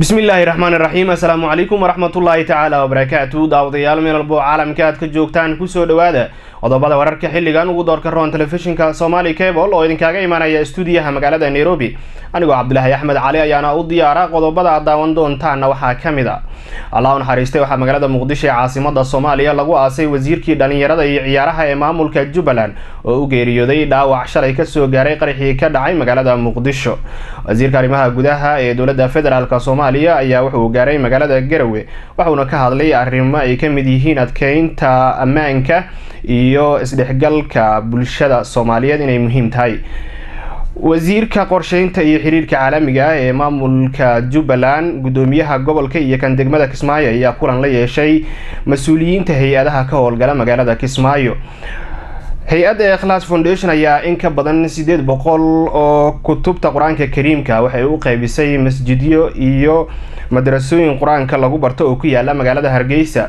بسم الله الرحمن الرحيم السلام عليكم ورحمة الله تعالى وبركاته داوديال من البو عالم كاد كجوجتان كسو دواده qodobada wararka xilligan ugu doorka roon telefishinka Somali Cable oo idin kaaga imaanaya stuudiyaha magaalada Nairobi anigoo Cabdullaahi Axmed Cali ayaana u diyaara qodobada daawan doontaana waxaa kamid ah Allah u naxariistay waxa magaalada Muqdisho ee caasimadda Soomaaliya lagu aasay wasiirkii dhalinyarada iyo ciyaaraha ee maamulka Jubbaland oo u geeriyooday dhaawac shalay ka soo gaaray qarxii ka dhacay magaalada Muqdisho wasiirka arrimaha gudaha ee dowladda federaalka Soomaaliya ayaa wuxuu gaaray magaalada Garowe wuxuuna ka hadlay arrimo ay ka mid yihiin adkeynta ammaanka iyo isdhexgalka bulshada Soomaaliyeed inay muhiim tahay wasiirka qorsheynta iyo xiriirka caalamiga ah ee maamulka Jubbaland gudoomiyaha gobolka iyo kan degmada Kismaayo ayaa kulan la yeeshay mas'uuliyiinta hay'adaha ka howlgala magaalada Kismaayo hay'adda Ikhlas Foundation ayaa in ka badan 800 oo kutubta Quraanka Kariimka waxay u qaybisay masjidyo iyo madrasooyin Quraanka lagu barto oo ku yaala magaalada Hargeysa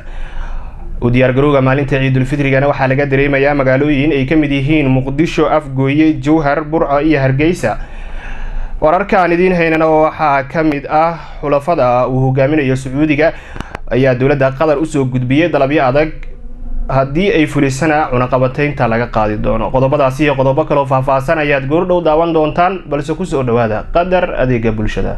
u diyaar garowga maalinta Ciidul Fitrigana waxa laga dareemayaa magaalooyin ay kamid yihiin Muqdisho, Afgooye, Jowhar, Burco iyo Hargeysa wararkaan idin haynana waxa kamid ah xulafada uu hogaaminayo Sacuudiga ayaa dawladda Qatar u soo gudbiyay dalabyo adag haddii ay fulisana cunaqabataynta laga qaadi doono qodobadaasi iyo qodobo kale oo faahfaahsan ayaad goor dhow daawan doontaan balse ku soo dhawaada qadar adeega bulshada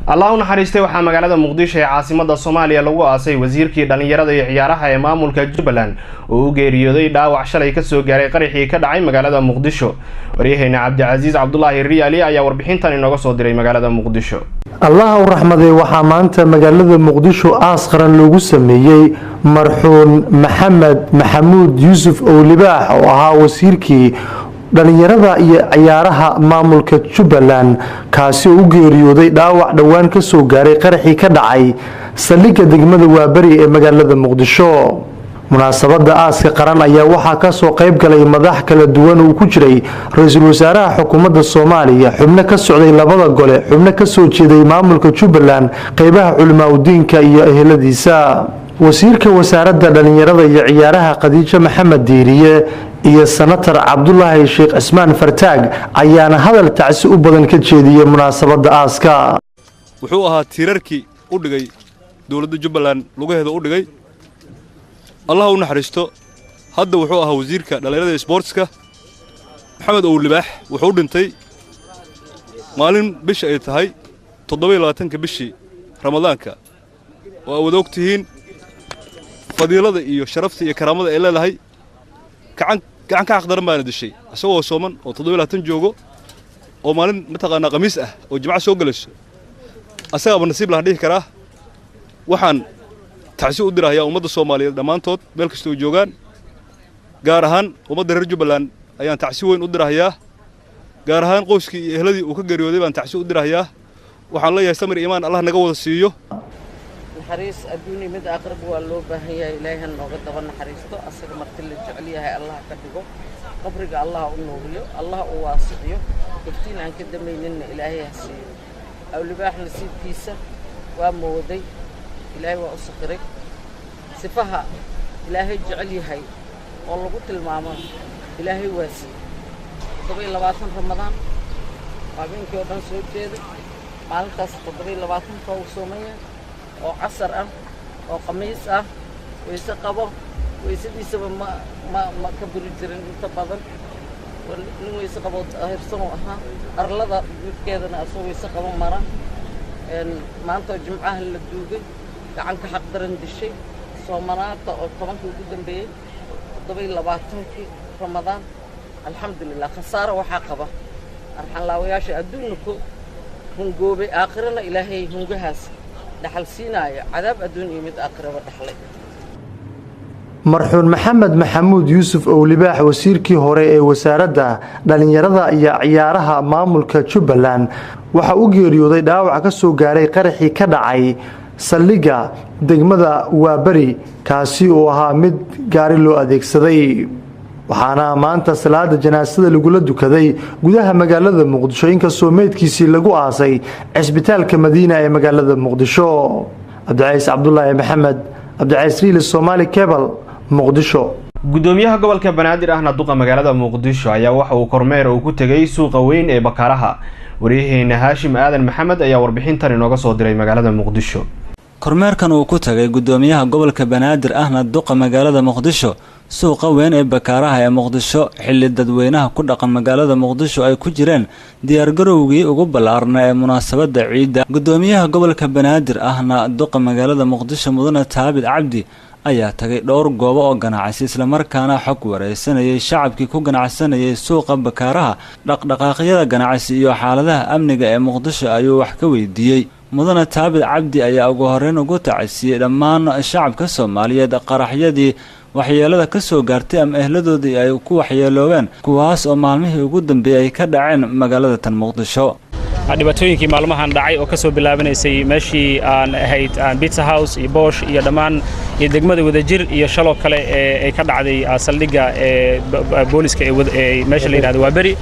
Allah u naxariistay waxa magaalada Muqdisho ee caasimadda Soomaaliya lagu aasay wasiirkii dhalinyarada iyo ciyaaraha ee maamulka Jubbaland oo u geeriyooday dhaawac shalay ka soo gaaray qarxii ka dhacay magaalada Muqdisho wariyahayna Cabdicaziz Cabdullaahi Riyaali ayaa warbixintan inooga soo diray magaalada Muqdisho Allah u raxmaday waxa maanta magaalada Muqdisho aas qaran lagu sameeyay marxuum Maxamed Maxamuud Yuusuf Owlibaax oo ahaa wasiirkii dhalinyarada iyo ciyaaraha maamulka Jubbaland kaasi oo u geeriyooday dhaawac dhawaan ka soo gaaray qarxii ka dhacay saldhigga degmada Waabari ee magaalada Muqdisho munaasabada aaska qaran ayaa waxaa ka soo qayb galay madax kala duwan oo ku jiray ra'iisul wasaaraha xukuumadda Soomaaliya xubno ka socday labada gole xubno ka soo jeeday maamulka Jubbaland qaybaha culimaa u diinka iyo eheladiisa wasiirka wasaaradda dhalinyarada iyo ciyaaraha Khadiija Maxamed Diiriye iyo senator Cabdullaahi Sheekh Cismaan Fartaag ayaana hadal tacsi u badan ka jeediyay munaasabada aaska wuxuu ahaa tiirarkii u dhigay dawladda Jubbaland lugaheeda u dhigay Allah u naxariisto hadda wuxuu ahaa wasiirka dhalinyarada iyo sportska Maxamed Owlibaax wuxuu dhintay maalin bisha ay tahay 27 bishii Ramadaanka oo wada ogtihiin fadiilada iyo sharafta iyo karaamada ay leedahay gacan ka xaqdaran baan dishay asagoo sooman oo 27 joogo oo maalin mataqaana qamiis ah oo jimcaha soo galayso asaga nasiib la dhihi karaa waxaan tacsi u dirayaa ummadda Soomaaliyeed dhamaantood meel kasta oo joogaan gaar ahaan ummadda reer Jubbaland ayaan tacsi weyn u dirayaa gaar ahaan qoyskii iyo ehladii uu ka geeriyooday baan tacsi u dirayaa waxaan leeyahay samir iimaan Allah naga wada siiyo naxariis adduunyo mid aqrab waa loo baahan yahay ilaahay nooga daba naxariisto asaga marti la jecel yahay Allah ka dhigo qabriga Allah u nuuriyo Allah u waasixiyo dadkiina aan ka dameynina ilaahay ha siiyo Owlibaax nasiibkiisa waa mooday ilaahay waa u saqiray sifaha ilaahay jecel yahay oo lagu tilmaamo ilaahay waasi 27 Ramadaan habeenkii oo dhan soo jeeday maalintaas 27 ka uu soomaya oo casar ah oo qamiis ah wayse qabo waysadiisaba ma ka buri jirin inta badan nin wayse qabo hirsan oo ahaa arlada gudkeedana asoo wayse qabo mara maanta jimcaha la duugay gacan ka xaq daran dishay soomanaanta oo 10 ugu dambeeyay 27 Ramadaan alxamdulillah khasaaro waxa qaba arxan laawayaasha adduunku hungoobay aakhirana ilaahay hungahaas dhaxal siinaya cadaab adduun iyo mid aakhiraba dhaxlay marxuum Maxamed Maxamuud Yuusuf Owlibaax wasiirkii hore ee wasaaradda dhalinyarada iyo ciyaaraha maamulka Jubbaland waxa uu geeriyooday dhaawac ka soo gaaray qarxii ka dhacay saldhigga degmada Waabari kaasi oo ahaa mid gaari loo adeegsaday waxaana maanta salaada janaasada lagu la dukaday gudaha magaalada Muqdisho inkastoo meedkiisii lagu aasay cisbitaalka Madiina ee magaalada Muqdisho Cabdicaziz Cabdullaahi Maxamed Cabdicaziz Somali Cable Muqdisho gudoomiyaha gobolka banaadir ahna duqa magaalada muqdisho ayaa waxa uu kormeer uu ku tagay suuqa weyn ee bakaaraha wariyaheena Haashim Aadan Maxamed ayaa warbixintan inooga soo diray magaalada muqdisho kormeerkan uu ku tagay gudoomiyaha gobolka banaadir ahna duqa magaalada muqdisho suuqa weyn ee bakaaraha ee muqdisho xilli dadweynaha ku dhaqan magaalada muqdisho ay ku jireen diyaar garowgii ugu balaarnaa ee munaasabada ciida gudoomiyaha gobolka banaadir ahna duqa magaalada muqdisho mudane Taabid Cabdi ayaa tagay dhowr goobo oo ganacsi isla markaana xog wareysanayay shacabkii ku ganacsanayay suuqa bakaaraha dhaqdhaqaaqyada ganacsi iyo xaaladaha amniga ee muqdisho ayuu wax ka weydiiyay mudane Taabid Cabdi ayaa ugu horeyn ugu tacsiyay dhammaan shacabka Soomaaliyeed qaraxyadii waxyeelada ka soo gaartay ama ehladoodii ay ku waxyeeloobeen kuwaas oo maalmihii ugu dambeeyay ka dhaceen magaalada tan muqdisho dhibaatooyinkii maalmahan dhacay oo ka soo bilaabanaysay meeshii aan ahayd Pizza House iyo Bosch iyo dhammaan iyo degmada Wadajir iyo shalo kale ee ka dhacday saldhigga booliska ee meesha la yiraahdo waa bari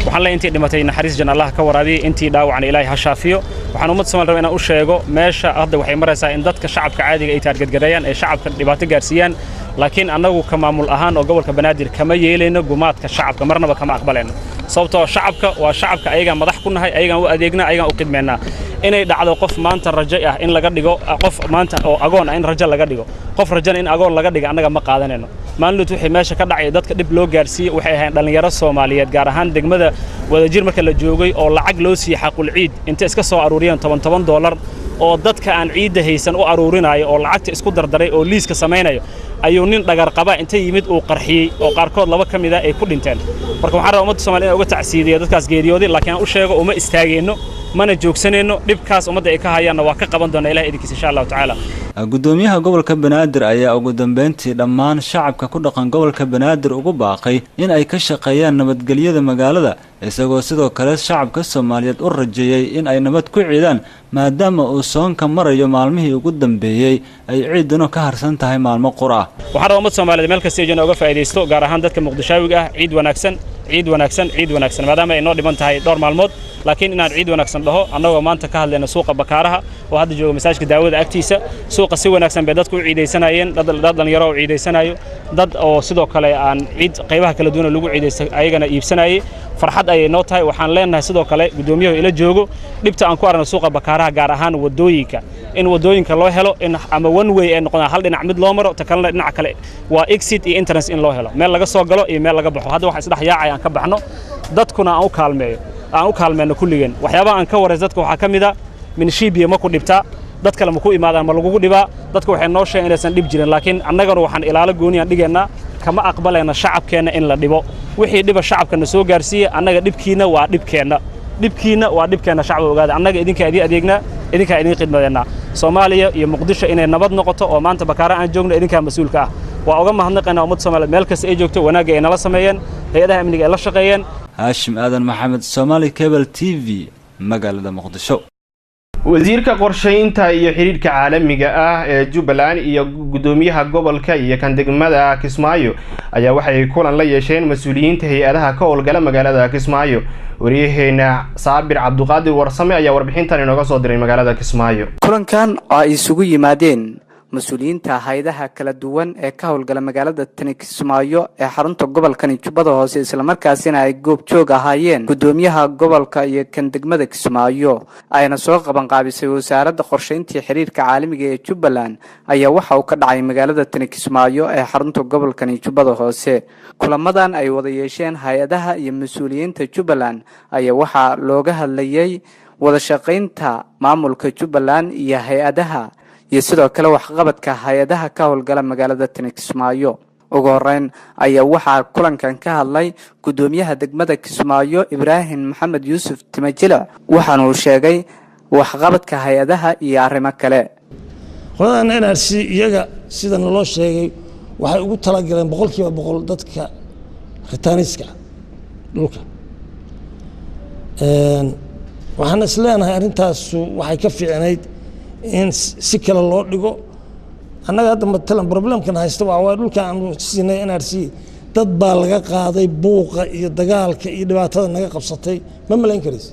waxaan la intii dhimatay naxariis jan Allah ka waraabiyo intii dhaawacna Ilaahay ha shaafiyo waxaan umad Soomaaliyeed inaan u sheego meesha hadda waxay maraysaa in dadka shacabka caadiga ay taargetgareeyaan ee shacabka dhibaato gaarsiiyaan laakiin annagu ka maamul ahaan oo gobolka banaadir kama yeelayno gumaadka shacabka marnaba kama aqbalayno sababtoo shacabka waa shacabka ayaga madax ku nahay ayaga u adeegna ayaga u qidmeena inay dhacdo qof maanta rajo ah in laga dhigo qof maanta oo agoon in rajo laga dhigo qof rajana in agoon laga dhigo annaga ma qaadanayno maalintu wixii meesha ka dhacay dadka dib loo gaarsiiyay waxay ahayn dhalinyaro Soomaaliyeed gaar ahaan degmada Wadajir marka la joogay oo lacag loo siiyay xaqul ciid inta iska soo aruuriyeen $10 oo dadka aan ciid haysan u aruurinayo oo lacagta isku dardaray oo liiska sameeynayo ayuu nin dhagar qaba inta yimid uu qarxiyay oo qaarkood laba kamid ah ay ku dhinteen marka waxaan rabaa ummadda Soomaaliyeed uga tacsiidiyo dadkaas geeriyooday laakiin u sheego uma istaageeno mana joogsanayno dhibkaas ummadda ay ka hayaana waa ka qaban doona Ilaahay idinkiisa insha Allah taala gudoomiyaha gobolka banaadir ayaa ugu dambeyntii dhammaan shacabka ku dhaqan gobolka banaadir ugu baaqay in ay ka shaqeeyaan nabadgelyada magaalada isagoo sidoo kale shacabka Soomaaliyeed u rajeeyay in ay nabad ku ciidaan maadaama uu soonka marayo maalmihii ugu dambeeyay ay ciidano ka harsan tahay maalmo qura waxaan rabaa ummadda Soomaaliyeed meel kasta ay uga faa'iideysto gaar ahaan dadka muqdishaawiga ah ciid wanaagsan maadaama ay noo dhiman tahay dhowr maalmood laakiin inaan ciid wanaagsan dhaho annagoo maanta ka hadlayna suuqa bakaaraha oo hadda jooga masaajidka daawada agtiisa suuqa si wanaagsan bay dadku u ciideysanayeen dad dhalinyaro oo ciideysanayo dad oo sidoo kale aan ciid qaybaha kala duwan lagu ciideysto ayagana iibsanayay farxad ay noo tahay waxaan leenahay sidoo kale gudoomiyaha ila joogo dhibta aan ku aragno suuqa bakaaraha gaar ahaan wadooyinka in wadooyinka loo helo in ama one way ay noqdaan hal dhinac mid loo maro ta kalena dhinac kale waa exit iyo entrance in loo helo meel laga soo galo iyo meel laga baxo hadda waxa isdhax yaacay aan ka baxno dadkuna aan u kaalmeeyo kulligeen waxyaabaha aan ka wareys dadka waxa kamid ah minshibiya ma ku dhibtaa dad kale ma ku imaadaan ma lagu dhibaa dadku waxay noo sheegeen inaysan dhib jirin laakiin annagana waxaan ilaalo gooniyan dhigeena kama aqbalayna shacabkeena in la dhibo wixii dhiba shacabkana soo gaarsiiyay annaga dhibkiina waa dhibkeena shacab ogaada annaga idinka adeegna idinka idin khidmadeena Soomaaliya iyo Muqdisho inay nabad noqoto oo maanta bakaara aan joogno idinka mas'uulka ah waa uga mahadnaqaynaa ummadda Soomaaliyeed meel kasta ay joogto wanaaga ay nala sameeyeen hay'adaha amniga ay la shaqeeyeen Haashim Aadan Maxamed Somali Cable TV magaalada Muqdisho wasiirka qorsheynta iyo xiriirka caalamiga ah ee Jubbaland iyo gudoomiyaha gobolka iyo kan degmada Kismaayo ayaa waxay kulan la yeesheen mas'uuliyiinta hay'adaha ka howlgala magaalada Kismaayo wariyaheena Saabir Cabduqaadir Warsame ayaa warbixintan inooga soo diray magaalada Kismaayo kulankan oo ay isugu yimaadeen mas'uuliyiinta hay'adaha kala duwan ee ka howlgala magaalada Kismaayo ee xarunta gobolka Jubbada Hoose isla markaasina ay goob joog ahaayeen gudoomiyaha gobolka iyo kan degmada Kismaayo ayna soo qaban qaabisay wasaaradda qorsheynta iyo xiriirka caalamiga ee Jubbaland ayaa waxa uu ka dhacay magaalada Kismaayo ee xarunta gobolka Jubbada Hoose kulamadan ay wada yeesheen hay'adaha iyo mas'uuliyiinta Jubbaland ayaa waxa looga hadlayay wada shaqeynta maamulka Jubbaland iyo hay'adaha iyo sidoo kale waxqabadka hay'adaha ka howlgala magaalada Kismaayo ugu horeyn ayaa waxa kulankan ka hadlay gudoomiyaha degmada Kismaayo Ibraahim Maxamed Yuusuf Timajila waxaana uu sheegay waxqabadka hay'adaha iyo arrimo kale qodaan NRC iyaga sida loo sheegay waxay ugu talagaleen 100% dadka khitaaniska dhulka waxaan isleenahay arintaas waxay ka fiicnayd in si kale loo dhigo annaga hadda matalan problemkan haysta waa dhulka aan siinay NRC dad baa laga qaaday buuqa iyo dagaalka iyo dhibaatada naga qabsatay ma malayn karis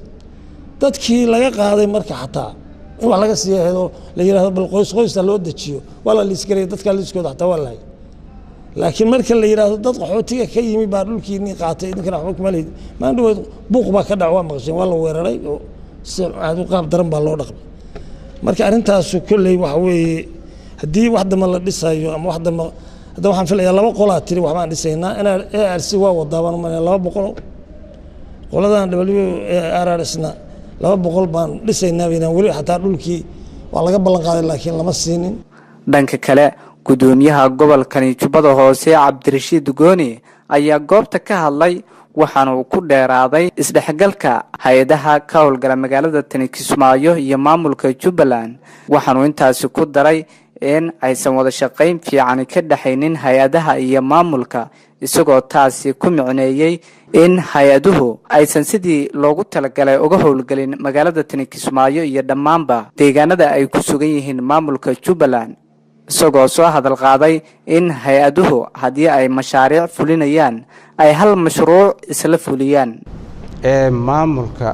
dadkii laga qaaday marka xataa in wax laga siiyay la yiraahdo bal qoysta loo dajiyo wala la isgaray dadka la iskooda xataa walaay laakiin marka la yiraahdo dad qaxootiga ka yimi baa dhulkiinii qaatay idinkana waxba kuma leedin maan dhaweyd buuq baa ka dhac waa maqasheen waa la weeraray oo si aad u qaab daran baa loo dhaqmay marka arrintaas kulley waxa weeye haddii wax dama la dhisayo ama wax dama hadda waxaan filayaa 2 qolaa tiri waxbaan dhisaynaa ARC waa wadaaban ma 200 qoladan WRRSna 200 baan dhisaynaa inaan wali xataa dhulkii waa laga ballan qaaday laakiin lama siinin dhanka kale gudoomiyaha gobolka Jubbada Hoose Cabdirashiid Gooni ayaa goobta ka hadlay waxaana uu ku dheeraaday isdhexgalka hay'adaha ka howlgala magaalada Kismaayo iyo maamulka Jubbaland waxaana intaas ku daray in aysan wada shaqayn fiican ka dhaxaynin hay'adaha iyo maamulka isagoo taasi ku micneeyay in hay'aduhu aysan sidii loogu talagalay uga howlgalin magaalada Kismaayo iyo dhammaanba deegaanada ay ku sugan yihiin maamulka Jubbaland isagoo soo hadal qaaday in hay'aduhu haddii ay mashaariic fulinayaan ay hal mashruuc isla fuliyaan maamulka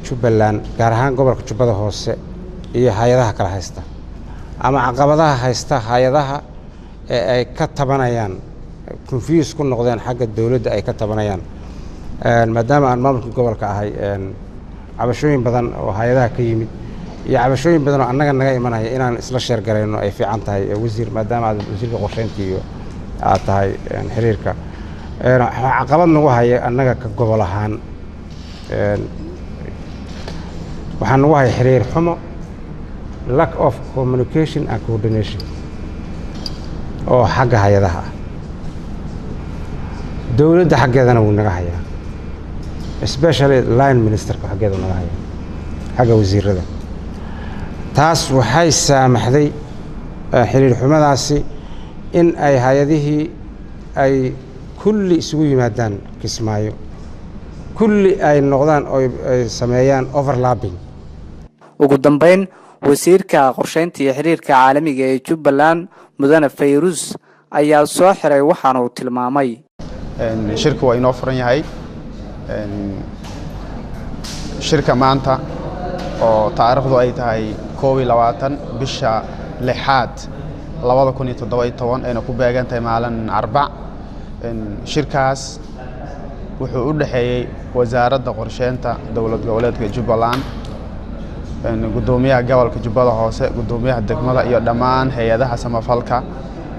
Jubbaland gaar ahaan gobolka Jubbada Hoose iyo hay'adaha kala haysta ama caqabadaha haysta hay'adaha ay ka tabanayaan confuse ku noqdeen xagga dawladda ay ka tabanayaan maadaama aan maamulka gobolka ahay cabashooyin badan oo hay'adaha ka yimid iyo cabashooyin badan oo annaga naga imanaya inaan isla sheer gareyno ay fiican tahay wasiir maadaama aad wasiirka qorsheynta iyo aad tahay xiriirka caqabad nagu haya annaga ka gobol ahaan waxaan nagu haya xiriir xumo lack of communication and coordination oo xagga hay'adaha dawladda xaggeedana wuu naga hayaa especially line ministerka xaggeeda naga haya xagga wasiirada taas waxay saamaxday xiriir xumadaasi in ay hay'adihii ay kulli isugu yimaadaan Kismaayo kulli ay noqdaan oo ay sameeyaan overlapping ugu dambeyn wasiirka qorsheynta iyo xiriirka caalamiga ee Jubbaland mudane Fayrus ayaa soo xiray waxaana uu tilmaamay shirku waa inoo furan yahay shirka maanta oo taariikhdu ay tahay 22 bisha 6aad 2017 ayna ku beegan tahay maalin Arbac shirkaas wuxuu u dhaxeeyay wasaaradda qorsheynta dawlad goboleedka Jubbaland gudoomiyaha gobolka Jubbada Hoose gudoomiyaha degmada iyo dhammaan hay'adaha samafalka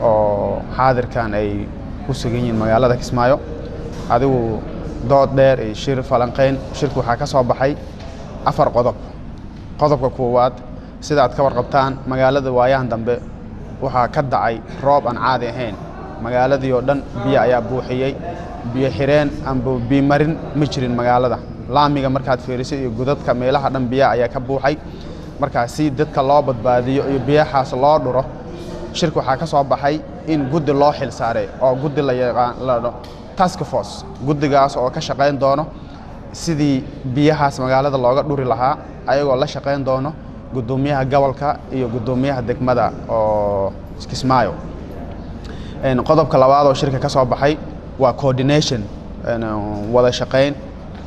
oo xaadirkan ay ku sugan yihiin magaalada Kismaayo adigu dood dheer ee shir falanqeyn shirku waxa ka soo baxay 4 qodob qodobka koowaad sida aad ka warqabtaan magaalada waayahan dambe waxa ka dhacay roob aan caadi ahayn magaaladii oo dhan biyo ayaa buuxiyay biyo xireen amba biyo marin ma jirin magaalada laamiga markaad fiiriso iyo godadka meelaha dhan biyo ayaa ka buuxay marka si dadka loo badbaadiyo iyo biyahaas loo dhuro shirku waxa ka soo baxay in guddi loo xil saaray oo guddi la yaqaan task force guddigaas oo ka shaqeyn doono sidii biyahaas magaalada looga dhuri lahaa ayagoo la shaqeyn doono gudoomiyaha gobolka iyo gudoomiyaha degmada oo Kismaayo qodobka labaad oo shirka ka soo baxay waa coordination wada shaqeyn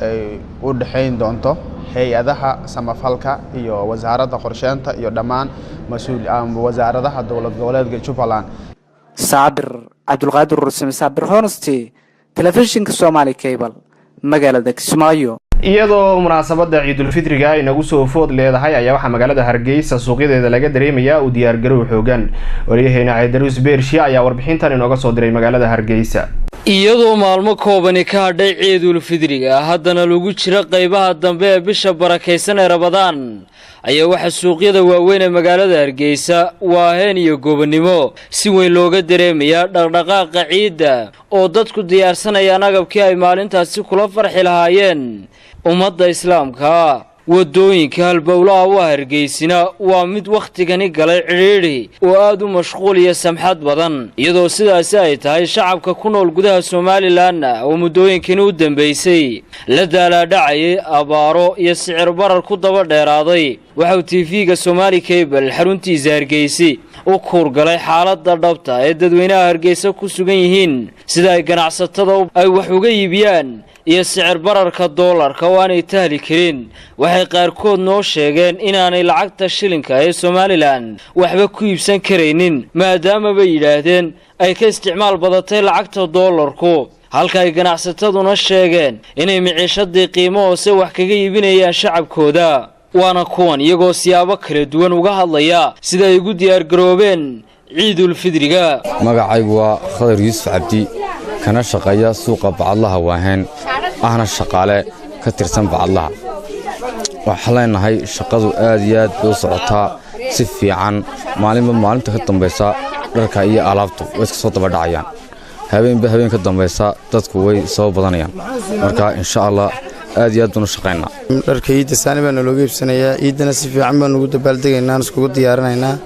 ay u dhaxayn doonto hay'adaha samafalka iyo wasaaradda qorsheynta iyo dhammaan mas'uuliyiinta wasaaradaha dawlad goboleedka Jubbaland Sabir Abdulqaadir Rusmi Sabir Honesty telefishinka Somali Cable magaalada Kismaayo iyadoo munaasabada Ciidul Fitriga ay nagu soo food leedahay ayaa waxa magaalada Hargeysa suuqyadeeda laga dareemayaa u diyaar garow xoogan wariyaheena Ciidarus Beershi ayaa warbixintan inooga soo diray magaalada Hargeysa iyadoo maalmo koobani ka hadhay Ciidul Fitriga haddana lagu jira qaybaha dambe ee bisha barakeysan ee Ramadaan ayaa waxa suuqyada waaweyn ee magaalada Hargeysa waaheen iyo goobnimo si weyn looga dareemayaa dhaqdhaqaaqa ciidda oo dadku diyaarsanayaan agabkii ay maalintaasi kula farxi lahaayeen ummadda islaamka wadooyinka halbowlaha waa Hargeysina waa mid waqtigani galay ciriiri oo aad u mashquul iyo samxad badan iyadoo sidaas ay tahay shacabka ku nool gudaha Soomaaliland oo muddooyinkii u dambeysay la daaladhacay abaaro iyo sicir barar ku daba dheeraaday waxa TV-ga Somali Cable xaruntiisa Hargeysa oo kuurgalay xaaladda dhabta ee dadweynaha Hargeysa ku sugan yihiin sida ay ganacsatada ay wax uga iibiyaan iyo sicir bararka doolarka oo aanay tahli karin waxay qaarkood noo sheegeen inaanay lacagta shilinka ee Somaliland waxba ku iibsan karaynin maadaama bay yiraahdeen ay ka isticmaal badatay lacagta doolarku halka ay ganacsataduna sheegeen inay miciishadii qiimo hoose wax kaga iibinayaan shacabkooda waana kuwan iyagoo siyaabo kala duwan uga hadlaya sida ay ugu diyaar garoobeen ciidul fidriga magacaygu waa Khadar Yuusuf Cabdi kana shaqeeya suuqa bacadlaha Waaheen ahna shaqaale ka tirsan bacadlaha waxaan leenahay shaqadu aad iyo aad u socotaa si fiican maalinta ka dambaysa dharka iyo alaabtu way iska soo daba dhacayaan habeen ka dambaysa dadku way soo badanayaan marka insha Allah aad iyo aad u shaqeynaa dharka ciidda saani baan looga iibsanayaa ciidana si fiican baan ugu dabaaldegaynaa isku diyaarinaynaa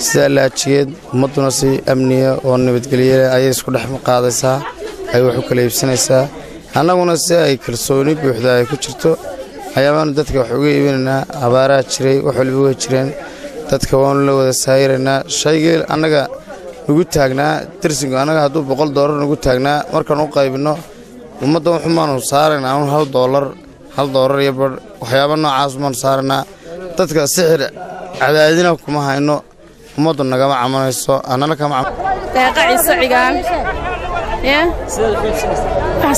sida laajigeed ummaduna si amniya oo nabadgelyo ay isku dhex qaadaysaa ay wax kala iibsanaysaa annaguna si ay kalsooni buuxda ay ku jirto ayaan dadka wax uga iibinaa abaara jiray wax walba way jireen dadka waan la wada saayirnaa shayga annaga ugu taagnaa tirsiga annaga haduu $100 ugu taagnaa markaan u qaybino ummadda wuxuu maanu saarnaa $1 iyo bar waxyaabo noocaas maan saarnaa dadka sixir cadaadina kuma hayno ummaddu nagama camanayso annana kama deeqaci sacigaan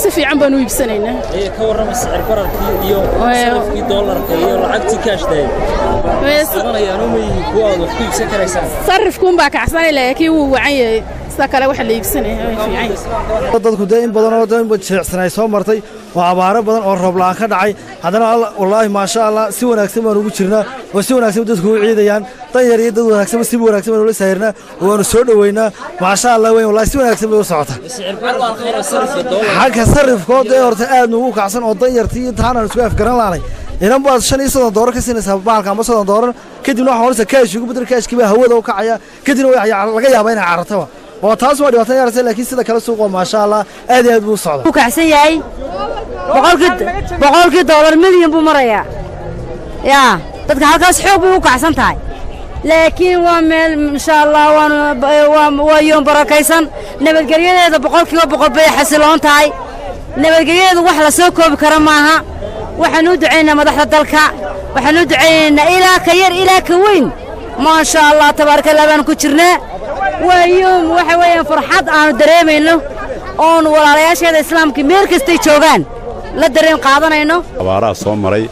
si fiican baan u iibsanaynaa ka warrama sicir bararkii iyo sarifkii doolarka iyo lacagtii kaashday sadanayaan uma yihiin kuwa aad wax ku iibsan karaysaan sarifkuun baa kacsanay laakiin wuu wacan yahay sida kale waxa la iibsanayaa dadku in badan oo jeecsanay soo martay oo abaaro badan oo roob la'aan ka dhacay haddana wallaahi maasha Allah si wanaagsan baan ugu jirnaa oo si wanaagsan dadku u ciidayaan tan yar iyo dad wanaagsan si wanaagsan baan ula saarnaa oo waanu soo dhaweynaa maasha Allah weyn wallaahi si wanaagsan bay u socotaa xagga sarifkooda horta aad ugu kacsan oo dan yartii intaana isku afgaran laanay inan baad $5 ka siinaysaa baalka ama $7 kadibna waxa horse kaash ugu bedel kaashkiiba hawada u kacaya kadibna laga yaabaa inay carartaba oo taas waa dhibaato yar laakiin sida kala suuq oo maasha Allah aad iyo aad buu socdaa ku kacsan yahay $100 milyan buu marayaa dadka halkaas xoog buu u kacsan tahay laakiin waa meel insha Allah waa yoon barakaysan nabadgelyadeeda 100% bay xasiloon tahay nabadgelyadeedu wax la soo koobi kara maaha waxaan u duceynaa madaxda dalka waxaan u duceynaa ilaa ka yar ilaa ka weyn ma sha Allah tabaaraka Allah baan ku jirnaa ويوم وحويان فرحات أنا دريمينه أون ولا ليش هذا إسلام كمير كستي شوغان لا دريم قاضنا إنه أبارة صومري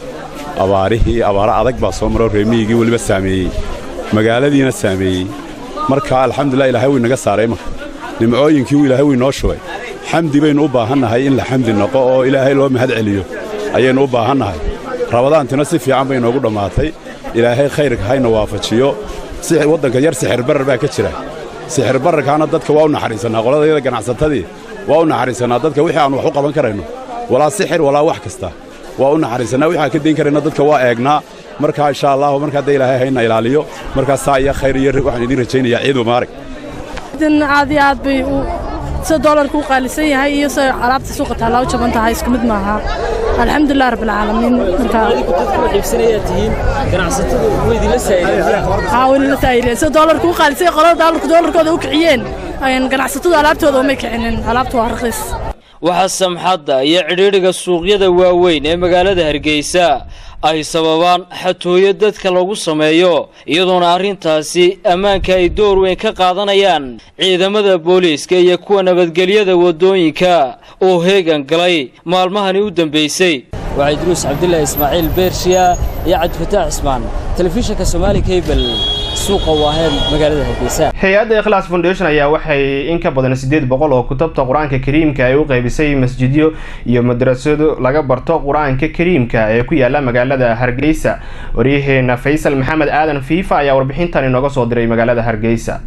أبارة عدك بصومر رمي يجي واللي بسامي مقالة دينا سامي مركا الحمد لله إلى هوي نقص عليه لمعين كيو إلى هوي ناشوي حمد بين أوبا هنا هاي إلا حمد النقاء إلى هاي الوم هاد عليه أين أوبا هنا هاي رمضان تنسي في عام بين أقول ماتي إلى هاي خيرك هاي نوافتشيو سحر وضنك ير سحر بر بقى كتيره سحر بر كان ضدك واو نحرسنا قولada ganacsadii waaw naxariisana dadka wixii aan wax u qaban karayno wala sixir wala wax kasta waaw naxariisana wixii ka deyn karayna dadka waa eegnaa marka insha Allah marka day Ilaahay hayna ilaaliyo marka saaya khayr iyo waxaan idin rajaynayaa ciid mubaarak idan aad bay $100 ku qaalisan yahay iyo alaabta suuqa taalaw jaban tahay isku mid maaha alxamdulillah rabbil caalamiin marka xibsanayatiin ganacsatadu way idin la saayireen $100 ku qaalisay qolada $1 u kiciyeen ayaan ganacsatadu alaabtooda uma kicinin alaabtu waa raqiis waxa samxadda iyo cidhiidhiga suuqyada waaweyn ee magaalada Hargeysa ay sababaan xatooyo dadka lagu sameeyo iyadoona arrintaasi ammaanka ay door weyn ka qaadanayaan ciidamada booliiska iyo kuwa nabadgelyada wadooyinka oo heegan galay maalmahani u dambeysay waa Idris Abdullah Ismaaciil Beershiya iyo Cabdi Ismaan telefishinka Somali Cable suuqa Waaheen magaalada Hargeysa hay'adda Ikhlas Foundation ayaa waxay in ka badan 800 oo kutubta Quraanka Kariimka ay u qaybisay masjidyo iyo madrasado laga barto Quraanka Kariimka ee ku yaala magaalada Hargeysa wariyaheena Faysal Maxamed Aadan Fiifa ayaa warbixintan inooga soo diray magaalada Hargeysa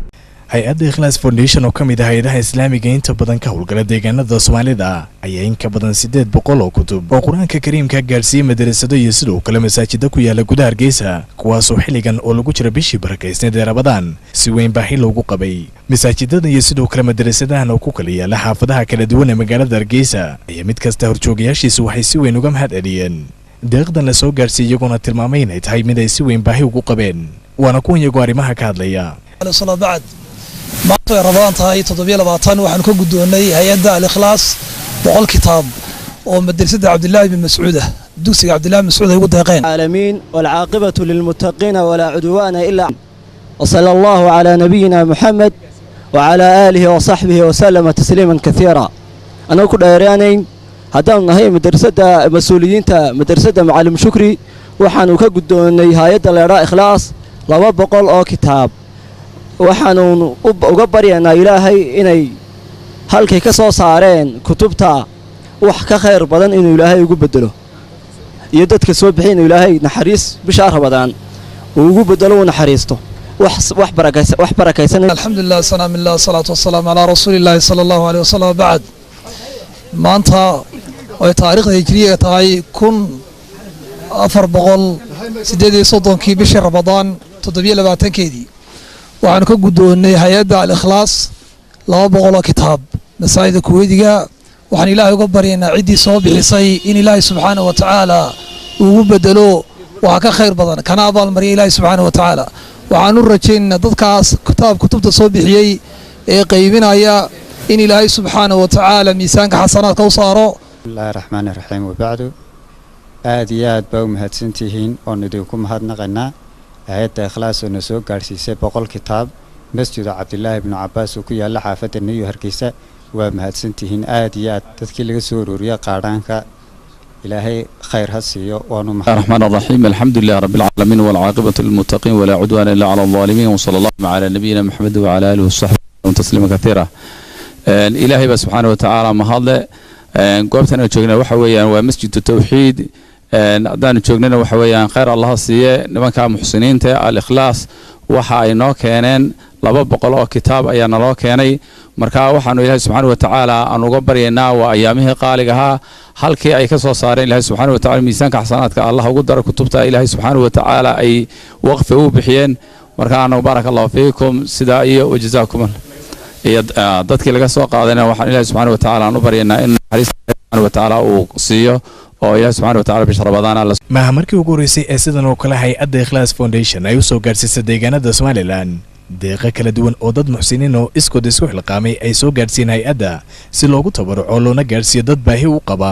hay-adda Ikhlas Foundation oo kamid ah hay'adaha Islaamiga inta badan ka howlgala deegaanada Soomaalida ayaa in ka badan 800 oo kutub oo Quraanka Kariimka gaarsiiyay madrasado iyo sidoo kale masaajida ku yaala gudaha Hargeysa kuwaas oo xilligan oo lagu jira bishii barakeysan ee Ramadaan si weyn baahi loogu qabay masaajidada iyo sidoo kale madrasadahan oo ku kala yaala xaafadaha kala duwan ee magaalada Hargeysa ayaa mid kasta horjoogayaashiisu waxay si weyn uga mahad celiyeen deeqdan la soo gaarsiiyay iyaguna tilmaamay inay tahay mid ay si weyn baahi ugu qabeen waana kuwan iyagu arrimaha ka hadlaya maanta Ramadaan tahay 7 waxaan ka gudoonay hay'adda Al-Ikhlas 100 kitaab ومدرسة عبد الله بن مسعود دوسي عبد الله بن مسعود يقول دقيقين العالمين والعاقبة للمتقين ولا عدوان إلا وصلى الله على نبينا محمد وعلى آله وصحبه وسلم تسليما كثيرا أنا كل أيرانين هذا هي مدرسة مسؤولين مدرسة معلم شكري وحنو كجدون نهاية الإراء إخلاص لما بقول أو كتاب وحنو وقبرينا إلهي إني هل كي كسو صارين كتبتا وحكا خير بدن إنه إلهي يقول بدله يدد كسو بحين إلهي نحريس بشار بدن ويقول بدله ونحريسته وح بركة سنة الحمد لله سلام الله الصلاة والسلام على رسول الله صلى الله عليه وسلم بعد ما أنت وتاريخ هجرية تاعي كن أفر بقول سيدي صدق كي بشر رمضان تطبيق لبعتين كيدي وعن كجدون نهاية الإخلاص لا بقول كتاب مساعد كويديا وعن الله يقبرنا عدي صوب حصي إن الله سبحانه وتعالى وبدلو وعك خير بدن كان أبا المري الله سبحانه وتعالى وعن الرجين ضدكاس كتب تصوب حيي قيبنا يا إن الله سبحانه وتعالى ميسانك حسنات كوصارو بسم الله الرحمن الرحيم وبعد آديات بوم هاتسنتهين ونديكم هاد نغنا هيئة إخلاص ونسوق قارسيسة بقول كتاب مسجد عبد الله بن عباس وكي الله حافظ النيو هركيسة ومهاتسنتهين آديات تذكير سوروريا قارانك إلهي خير هسيو وانو الرحمن الرحيم الحمد لله رب العالمين والعاقبة للمتقين ولا عدوان إلا على الظالمين وصلى الله على نبينا محمد وعلى آله وصحبه وتسليما كثيرا إلهي سبحانه وتعالى مهلا قوبتنا جوجنا وحويا ومسجد التوحيد دان جوجنا وحويا خير الله سيه نمكا محسنين تا الإخلاص waxa ay noo keeneen 200 oo kitaab ayaan noo keenay marka waxaanu Ilaahay subhanahu wa ta'ala aan uga baryaynaa waa ayaamihii qaaliga ah halkii ay ka soo saareen Ilaahay subhanahu wa ta'ala miisaanka xasanaadka Allah ugu daro kutubta Ilaahay subhanahu wa ta'ala ay waqfi u bixiyeen marka aanu barakallahu fiikum sida iyo wajazaakum dadkii laga soo qaadayna waxaan Ilaahay subhanahu wa ta'ala aan u baryaynaa in naxariista subhanahu wa ta'ala uu siiyo oo Ilaahay subhanahu wa ta'ala bishar Ramadaan maaha markii ugu horeysay ee sidan oo kale hay'adda Ikhlas Foundation ay u soo gaarsiisay deegaanada Somaliland deeqa kala duwan oo dad muxsiniin oo iskood isku xilqaamay ay soo gaarsiin hay'adda si loogu tabaruco loona gaarsiiyo dad baahi u qaba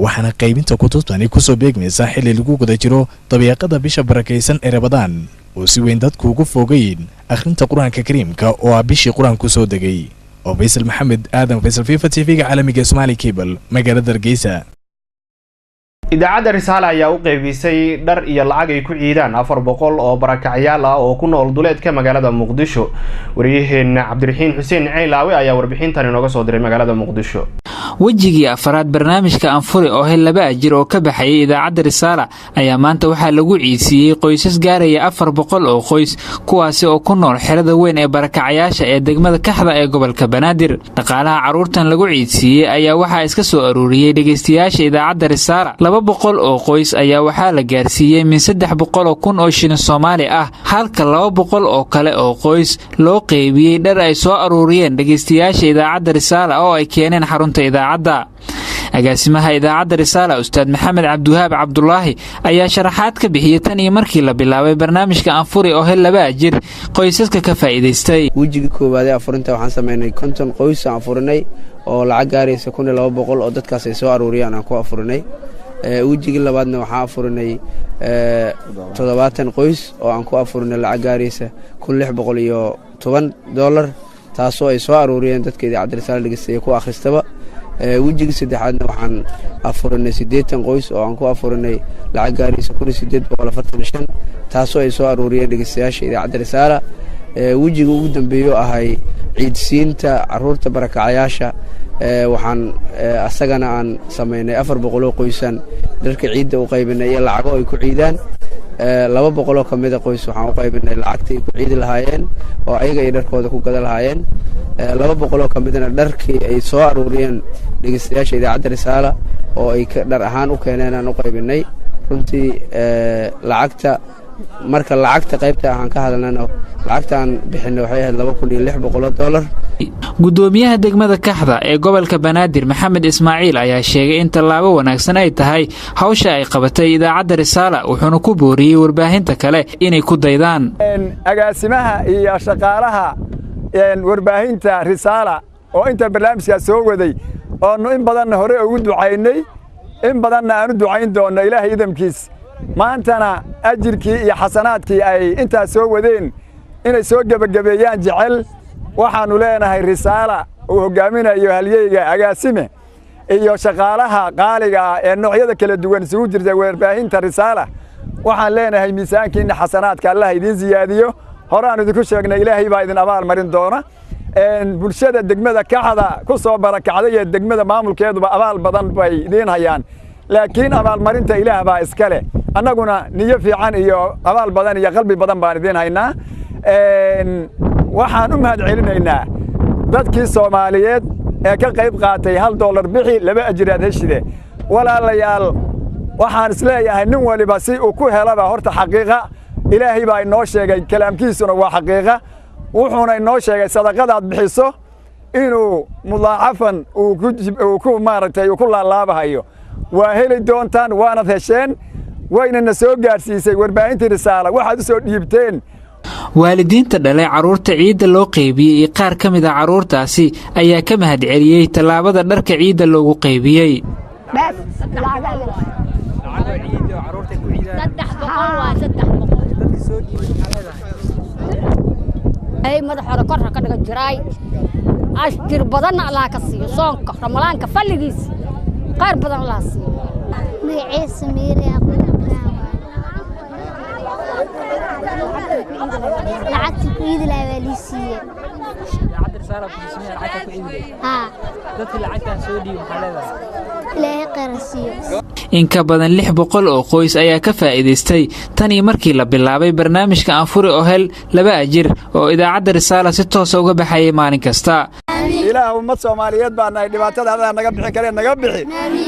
waxaana qaybinta kutubtani ku soo beegmaysa xilli lagu guda jiro dabiiqada bisha barakaysan ee Ramadaan oo si weyn dadku ugu fogeeyeen akhrinta Quraanka Kariimka oo bishii Quraanku soo degay oo Faisal Maxamed Aadan Faisal FIFA TV-ga caalamiga Somali Cable magaalada Hargeysa idaacadda risaale ayaa u qaybisay dhar iyo lacag ay ku ciidaan 400 oo barakacyaal ah oo ku nool duleedka magaalada Muqdisho wariyaheena Cabdiraxiin Xuseen Ceylaawe ayaa warbixintan inooga soo diray magaalada Muqdisho wajigii afraad barnaamijka Anfuri oo hel laba ajir oo ka baxay idaacadda risaale ayaa maanta waxaa lagu ciidsiiyay qoysas gaaraya 400 oo qoys kuwaasi oo ku nool xerada weyn ee barakacyaasha ee degmada Kaxda ee gobolka Banaadir dhaqaalaha caruurtan lagu ciidsiiyay ayaa waxaa iska soo aruuriyay dhageystayaasha idaacadda risaale 200 oo qoys ayaa waxaa la gaarsiiyay min 300 kun oo shilin Soomaali ah halka 200 oo kale oo qoys loo qaybiyay dhar ay soo aruuriyeen dhageystayaasha idaacadda risaale oo ay keeneen xarunta idaacadda agaasimaha idaacadda risaale ustaad maxamed cabdiwahaab cabdulaahi ayaa sharaxaad ka bixiyay tan iyo markii la bilaabay barnaamijka Anfuri oo hel laba ajir qoysaska ka faa'iideystay wajiga koowaad ee afurinta waxaan sameynay 50 qoys aan afurinay oo lacag gaaraysa 1200 oo dadkaas ay soo aruuriyaan aan ku afurinay وجيك لبعضنا وحافرني 70 qoys oo aan ku afurinay lacag gaaraysa $610 taasoo ay soo aruuriyeen dadka idaacadda risaale dhageystaye ku akhristaba wejiga saddexaadna waxaan afurinay 80 qoys oo aan ku afurinay lacag gaaraysa $845 taasoo ay soo aruuriyeen dhageystayaasha idaacadda risaale wejiga ugu dambeeyo ahay ciidsiinta caruurta barakacayaasha waxaan asagana aan sameynay 400 qoysan dharka ciidda u qaybinay iyo lacago ay ku ciidaan 200 kamid ah qoys waxaan u qaybinay lacagtii ay ku ciidi lahaayeen oo ayaga ay dharkooda ku gada lahaayeen 200 kamidna dharkii ay soo aruuriyeen dhageystayaasha idaacadda risaale oo ay dhar ahaan u keeneen aan u qaybinay runtii lacagta marka lacagta qaybta aan ka hadalnaa lacagtan bixinay waxay ahayd $2600 gudoomiyaha degmada Kaxda ee gobolka Banaadir Maxamed Ismaaciil ayaa sheegay in tallaabo wanaagsan ay tahay hawsha ay qabatay idaacadda risaale wuxuuna ku booriyay warbaahinta kale inay ku daydaan agaasimaha iyo shaqaalaha warbaahinta risaale oo inta barnaamijka soo waday oo in badan hore ugu ducaynay in badanna aanu ducayn doonno ilaahay idamkiis maantana ajirkii iyo xasanaadkii ay intaas soo wadeen inay soo gebagabeeyaan jecel waxaannu leenahay risaala uu hoggaaminayo halyeyga agaasime iyo shaqaalaha qaaliga ah ee noocyada kala duwan isugu jirta warbaahinta risaala waxaan leenahay miisaankiinna xasanaadka allah idiin siyaadiyo horaannu idinku sheegnay ilaahay baa idin abaal marin doona bulshada degmada kaxda ku soo barakacday ee degmada maamulkeeduba abaal badan bay idiin hayaan laakiin abaalmarinta ilaah baa iska leh annaguna niyo fiican iyo abaal badan iyo qalbi badan baan idiin haynaa waxaan u mahad celinaynaa dadkii Soomaaliyeed ee ka qayb qaatay $1 bixi 2 ajiraad heshide walaalayaal waxaan isleeyahay nin waliba si uu ku helaba horta xaqiiqa ilaahay baa inoo sheegay kalaamkiisuna waa xaqiiqa wuxuuna inoo sheegay sadaqadaad bixiso inuu mudaacafan uu ku maaragtay uu ku laalaabahayo waa heli doontaan waana hesheen wayna soo gaarsiisay warbaahinta risaala waxaad u soo dhiibteen waalidiinta dhalay caruurta ciidda loo qaybiyay iyo qaar ka mid ah caruurtaasi ayaa ka mahad celiyay tallaabada dharka ciidda loogu qaybiyay ay madax hore kor ka dhiga jiray ashtir badan Allah ka siiyo soonka ramadaanka falligiis qaar badan la siiyo magaciisa meeray lacagta ku iidi lahaa waa lii siiyey lacagta risaala ku siiyey lacagta ku iidi haa dadka lacagta soo dhiibo xaleeda ilaahay qarasiyo in ka badan 600 oo qoys ayaa ka faa'iideystay tan iyo markii la bilaabay barnaamijka Anfuri oo hel 2 ajir oo idaacadda risaala si toos ah uga baxay maalin kasta ilaahu ummad Soomaaliyeed baan ay dhibaatada naga bixin kareen naga bixi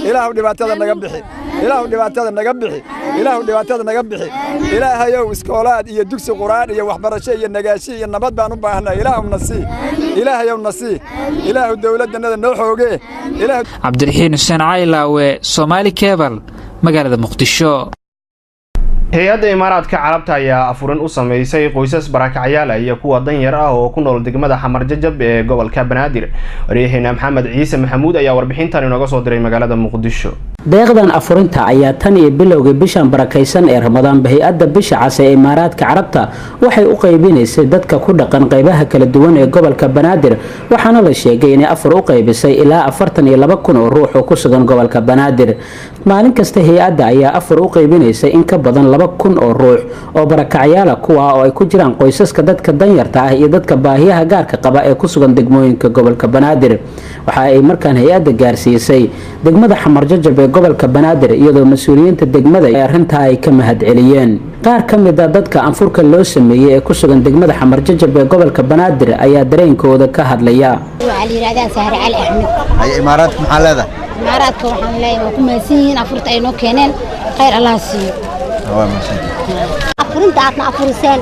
ilaahu dhibaatada naga bixi ilaahu dhibaatada naga bixi ilaahu dhibaatada naga bixi ilaahayow iskoolaad iyo dugsi quraan iyo waxbarasho iyo nagaashi iyo nabad baan u baahnaa ilaahu nasiib ilaahayow nasiib ilaahu dawladdanada noo xoogee ilaahu Cabdiraxiin Hussein Caylaawe Somali Cable magaalada Muqdisho hay-adda imaaraadka carabta ayaa afurin u sameysay qoysas barakacyaal iyo kuwa danyar ah oo ku nool degmada Xamar Jajab ee gobolka Banaadir wariyahayna Maxamed Ciise Maxamuud ayaa warbixintan inooga soo diray magaalada Muqdisho deeqdan afurinta ayaa tan iyo bilowgii bishan barakaysan ee Ramadaan hay-adda bisha cas ee imaaraadka carabta waxay u qaybinaysay dadka ku dhaqan qaybaha kala duwan ee gobolka Banaadir waxaana la sheegay inay afur u qaybisay ilaa 42,000 oo ruux oo ku sugan gobolka Banaadir maalin kasta hay-adda ayaa afur u qaybinaysay in ka badan 2,000 oo ruux oo barakacyaal kuwa oo ay ku jiraan qoysaska dadka danyarta ah iyo dadka baahiyaha gaarka qaba ee ku sugan degmooyinka gobolka Banaadir waxa ay markaan hay-adda gaarsiisay degmada Xamar Jajab ee gobolka Banaadir iyadoo mas'uuliyiinta degmada ay arinta ay ka mahad celiyeen qaar ka mid ah dadka anfurka loo sameeyay ee ku sugan degmada Xamar Jajab ee gobolka Banaadir ayaa dareenkooda ka hadlaya Ali Raadaan Sahar Ali Ahmed ay imaaraadka maxaa leedahay imaaraadka waxaan leeyahay ku maasiin afurta ay noo keeneen khayr Allah siiyo waa maashin afurinta aadna afuriseen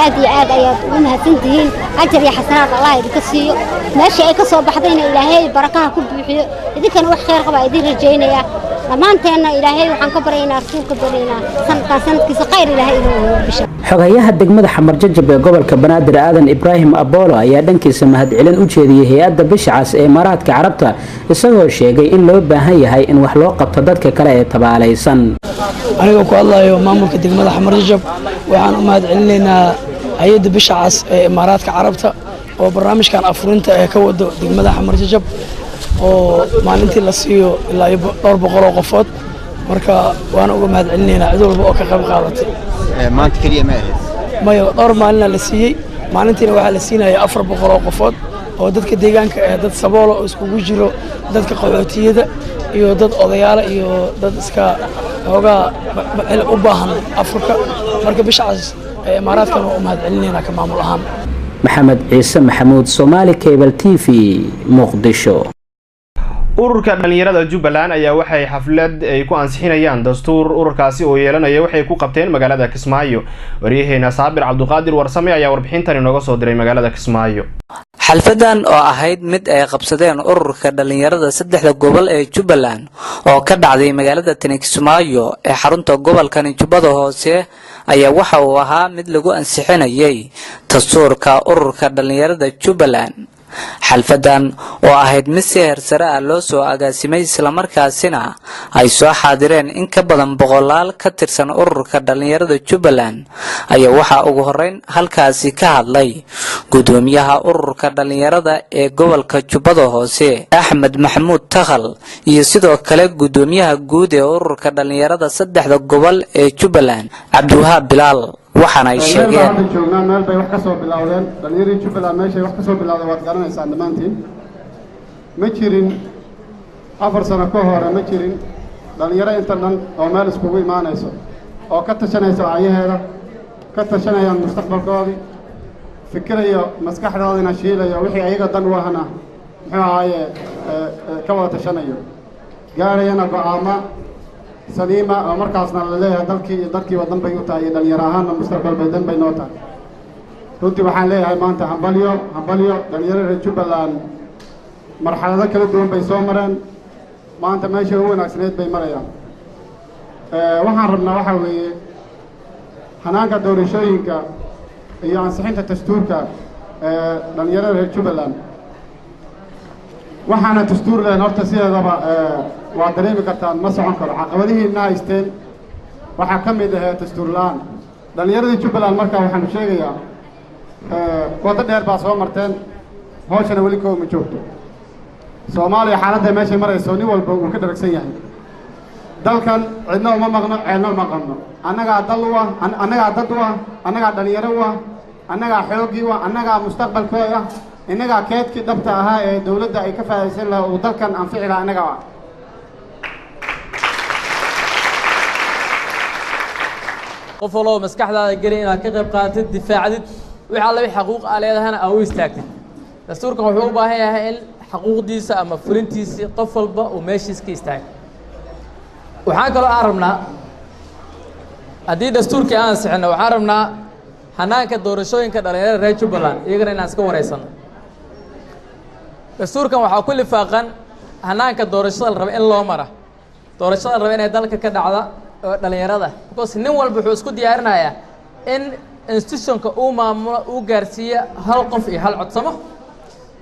aad iyo aad ayaad u mahadsantihiin ajar iyo xasanaad Allah idinka siiyo meesha ay ka soo baxdayna ilaahay barakaha ku buuxiyo idinkana wax khayr qaba idin rajaynaya dhamaanteena ilaahay waxaan ka baryaynaa rasuulka baryaynaa sanadkiisa khayr ilaahay inuu bisho xogayaha degmada Xamar Jajab ee gobolka Banaadir Aadan Ibrahim Abolo ayaa dhankiisa mahad celin u jeediyay hay-adda bisha cas ee imaaraadka carabta isagoo sheegay in loo baahan yahay in wax loo qabto dadka kale ee tabaalaysan aniga ku hadlayo maamulka degmada Xamar Jajab waxaan u mahad celinaynaa hay-adda bisha cas ee imaaraadka carabta oo barnaamijkan afurinta ee ka wado degmada Xamar Jajab oo maalintii la siiyo ilaa 200 oo qofood marka waana uga mahad celinaynaa cid walba oo ka qayb qaadatay maanta kaliya ma ahayd mayo dhowr maalin la siiyay maalintiina waxaa la siinaya 400 oo qofood oo dadka deegaanka ah dad saboolo oo iskugu jiro dadka qaxootiyada iyo dad odayaal iyo dad iska hooga u baahan Afrika marka bisha cas ee imaaraadkan oo mahad celinaynaa ka maamul ahaan Maxamed Ciise Maxamuud Somali Cable TV Muqdisho ururka dhalinyarada Jubbaland ayaa waxay xaflad ay ku ansixinayaan dastuur ururkaasi oo yeelanaya waxay ku qabteen magaalada Kismaayo wariyahayna Saabir Cabduqaadir Warsame ayaa warbixintan inooga soo diray magaalada Kismaayo xalfadan oo ahayd mid ay qabsadeen ururka dhalinyarada saddexda gobol ee Jubbaland oo ka dhacday magaalada Kismaayo ee xarunta gobolka Jubbada Hoose ayaa waxa uu ahaa mid lagu ansixinayay dastuurka ururka dhalinyarada Jubbaland xalfadan oo ahayd mid si heersare ah loo soo agaasimay islamarkaasina ay soo xaadireen in ka badan boqolaal ka tirsan ururka dhalinyarada Jubbaland ayaa waxaa ugu horeyn halkaasi ka hadlay gudoomiyaha ururka dhalinyarada ee gobolka Jubbada Hoose Axmed Maxamuud Takhal iyo sidoo kale gudoomiyaha guud ee ururka dhalinyarada saddexda gobol ee Jubbaland Cabdiwahaab Bilaal waxaana ay sheegeen joognaa meel bay wax ka soo bilowdeen dhalinyarada Jubbaland meeshay wax ka soo bilowday waad garanaysaa dhamaantiin ma jirin 4 sano ka hor ma jirin dhalinyaro inta dhan oo meel iskugu imaanayso oo ka tashanayso ayaheeda ka tashanayaan mustaqbalkooda fikirayo maskaxdoodana shiilayo wixii ayaga dan u ahna muxuu ahaaye ka wada tashanayo gaarayana go'aama saliima oo markaasna la leeyahay dalkii wadan bay u tahay dhalinyaro ahaanna mustaqbal bay dan bay noo tahay runtii waxaan leeyahay maanta hambalyo dhalinyarada Jubbaland marxalado kala duwan bay soo mareen maanta meesha ugu wanaagsaneed bay marayaan waxaan rabnaa waxa weeye hanaanka doorashooyinka iyo ansixinta dastuurka dhalinyarada reer Jubbaland waxaana dastuur leen horta sideedaba waa dareemi kartaan ma socon karo caqabadihiina haysteen waxaa ka mid ah dastuur la'aan dhalinyarada Jubbaland markaa waxaan sheegayaa wada dheer baa soo marteen hawshana weli kooma joogto Soomaaliya xaaladda meesha marayso nin walba uu ka dharagsan yahay dalkan cidna uma maqno ceelna uma qanno annagaa dad u ah annagaa dhalinyaro u ah annagaa xoogii u ah annagaa mustaqbalkooda ah innagaa keedkii dhabta ahaa ee dawladda ay ka faa'idaysan lahaa uu dalkan anfici lahaa annaga ah qof walba maskaxdaada geli inaad ka qayb qaadatid difaacdid wixii alla wixii xaquuq ah leedahana aad u istaagtid dastuurkan wuxuu u baahan yahay in xaquuqdiisa ama fulintiisa qof walba uu meeshiisa ka istaago waxaan kaloo aan rabnaa haddii dastuurkii aan ansixino waxaan rabnaa hanaanka doorashooyinka dhalinyarada reer Jubbaland iyagana inaan iska wareysano dastuurkan waxaa ku lifaaqan hanaanka doorashada la rabo in loo mara doorashada la rabo inay dalka ka dhacda oo dhalinyarada because nin walba wuxuu isku diyaarinayaa in institutionka uu maamulo uu gaarsiiyo hal qof iyo hal cod samo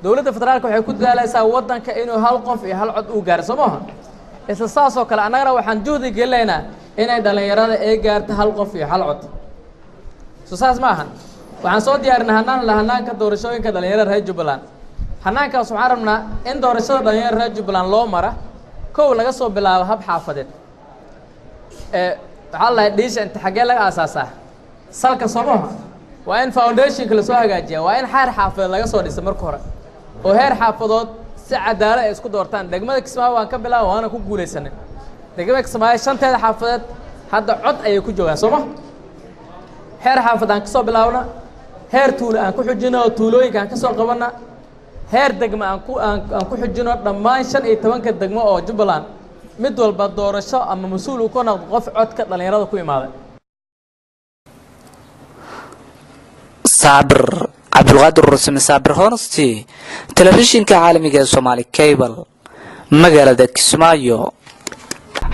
dawladda federaalka waxay ku dadaalaysaa wadanka inuu hal qof iyo hal cod uu gaarsamo isla saasoo kale annagana waxaan juhdi gelinaynaa inay dhalinyarada ay gaarto hal qof iyo hal cod soo saas ma ahan waxaan soo diyaarinay hanaanka doorashooyinka dhalinyarada reer Jubbaland hanaankaas waxaan rabnaa in doorashada dhalinyarada reer Jubbaland loo mara kow laga soo bilaabo hab xaafadeed waxaa la dhiisha inta xagee laga aasaasaa salka Soomaha waa in foundationka la soo hagaajiyaa waa in xeer xaafadeed laga soo dhiso marka hore oo heer xaafadood si cadaalad ay isku doortaan degmada Kismaayo waan ka bilaabo waana ku guuleysanay degmada Kismaayo shanteeda xaafadeed hadda cod ayay ku joogaan Soomaha heer xaafadaan ka soo bilaawna heer tuulo aan ku xujino tuulooyinka aan ka soo qabana heer degmo aan ku xujino dhammaan 15 degmo oo Jubbaland mid walba doorasho ama mas'uul uu ka noqdo qof codka dhalinyarada ku imaaday Sabir Abdulqaadir Rusmi Sabir Honesty telefishinka caalamiga ee Somali Cable magaalada Kismaayo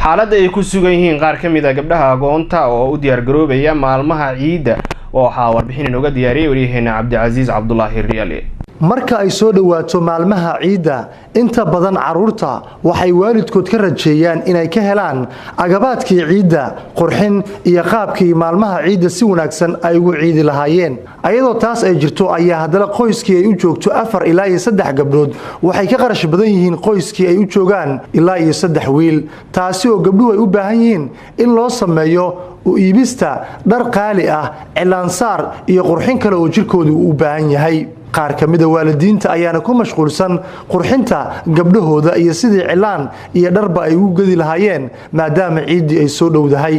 xaaladda ay ku sugan yihiin qaar ka mid ah gabdhaha agoonta oo u diyaar garoobaya maalmaha ciida waxaa warbixin inooga diyaariyay wariyaheenna Cabdicaziis Cabdullaahi Riyaale marka ay soo dhawaato maalmaha ciida inta badan caruurta waxay waalidkood ka rajeeyaan inay ka helaan agabaadkii ciida qurxin iyo qaabkii maalmaha ciida si wanaagsan ay ugu ciidi lahaayeen ayadoo taas ay jirto ayaa haddana qoyskii ay u joogto 4 ilaa 3 gabdhood waxay ka qarash badan yihiin qoyskii ay u joogaan ilaa 3 wiil taasi oo gabdhuhu ay u baahan yihiin in loo sameeyo u iibista dhar qaali ah cilaansaar iyo qurxin kale oo jirkoodu u baahan yahay qaar kamida waalidiinta ayaana ku mashquulsan qurxinta gabdhahooda iyo sidii cilaan iyo dharba ay ugu gadi lahaayeen maadaama ciidii ay soo dhowdahay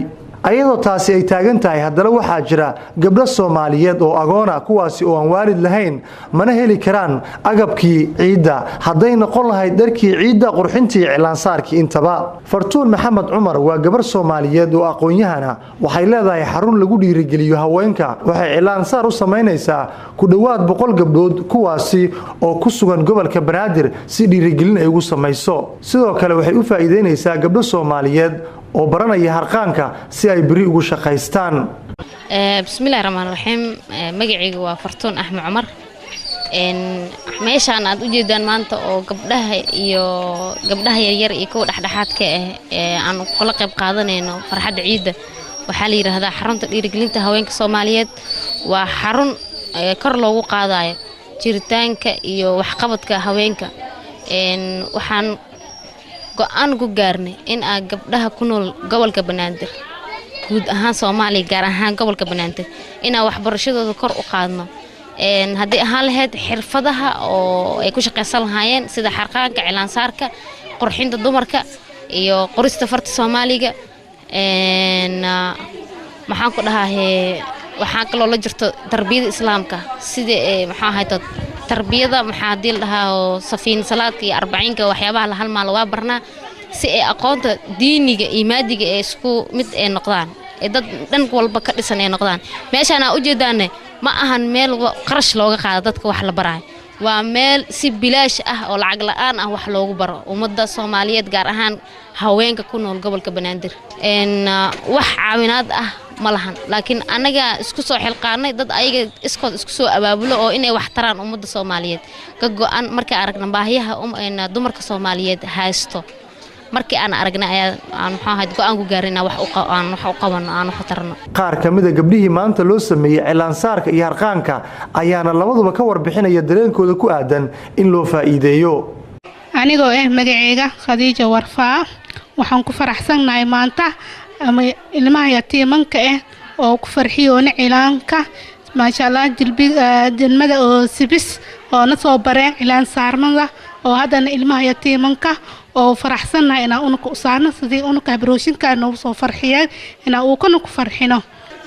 ayadoo taasi ay taagan tahay haddana waxaa jira gabdho Soomaaliyeed oo agoona kuwaasi oo aan waalid lahayn mana heli karaan agabkii ciida hadday noqon lahayd dharkii ciida qurxintii cilaansaarkii intaba Fartuun Maxamed Cumar waa gabar Soomaaliyeed oo aqoon-yahana waxay leedahay xarun lagu dhiirigeliyo haweenka waxay cilaansaar u sameynaysaa ku dhawaad 100 gabdhood kuwaasi oo ku sugan gobolka Banaadir si dhiirigelin ay ugu sameyso sidoo kale waxay u faa'iideynaysaa gabdho Soomaaliyeed oo baranaya harqaanka si ay bari ugu shaqeystaan bismillaahir rahmaanir rahiim magacaygu waa Fartuun Axmed Cumar meeshaan aad u jeedaan maanta oo gabdhaha yaryar iyo kuwa dhexdhexaadka ah aan kula qayb qaadanayno farxadda ciidda waxaa la yiraahdaa xarunta dhiirigelinta haweenka Soomaaliyeed waa xarun kor loogu qaadayo jiritaanka iyo waxqabadka haweenka waxaan go'aan ku gaarnay in gabdhaha ku nool gobolka Banaadir guud ahaan Soomaaliya gaar ahaan gobolka Banaadir in waxbarashadooda kor u qaadno haddii ahaan lahayd xirfadaha oo ay ku shaqeysan lahaayeen sida xarqaanka cilaansaarka qurxinta dumarka iyo qorista farta Soomaaliga maxaan ku dhahaa waxaan kaloo la jirto tarbiyada islaamka sida maxaa ahayd tarbiyada maxaa hadii la dhahaa safiin salaadka iyo 40ka waxyaabaha la halmaal waa barnaa si ay aqoonta diiniga iyo maadiga ee isku mid ay noqdaan dad dhan walba ka dhisan ay noqdaan meeshaan aan u jeedaanay ma ahan meel qarash looga qaado dadka wax la barayo waa meel si bilaash ah oo lacag la'aan ah wax loogu baro ummadda Soomaaliyeed gaar ahaan haweenka ku nool gobolka Banaadir wax caawinaad ah ma lahan laakiin anaga isku soo xilqaanay dad ayaga iskood isku soo abaabulo oo inay wax taraan ummadda Soomaaliyeed ka go'an marka aragna baahiyaha dumarka Soomaaliyeed haysto markii aan aragnay aan maxaa go'aan ku gaarina wax u qabano aan wax tarno qaar kamida gabdhihii maanta loo sameeyay cilaansaarka iyo harqaanka ayaana labaduba ka warbixinaya dareenkooda ku aadan in loo faa'iideeyo anigoo magacayga Khadiija Warfaa waxaan ku faraxsanahay maanta ama ilmaha yatiimanka oo ku farxiyoona cilaanka ma sha Allah jilmada oo sibis oo na soo bareen cilaan saarmada oo hadana ilmaha yatiimanka oo faraxsanahay inaan unuka usaarno sidii unuka habrooshinka noo soo farxiyeen inaan uu kana ku farxino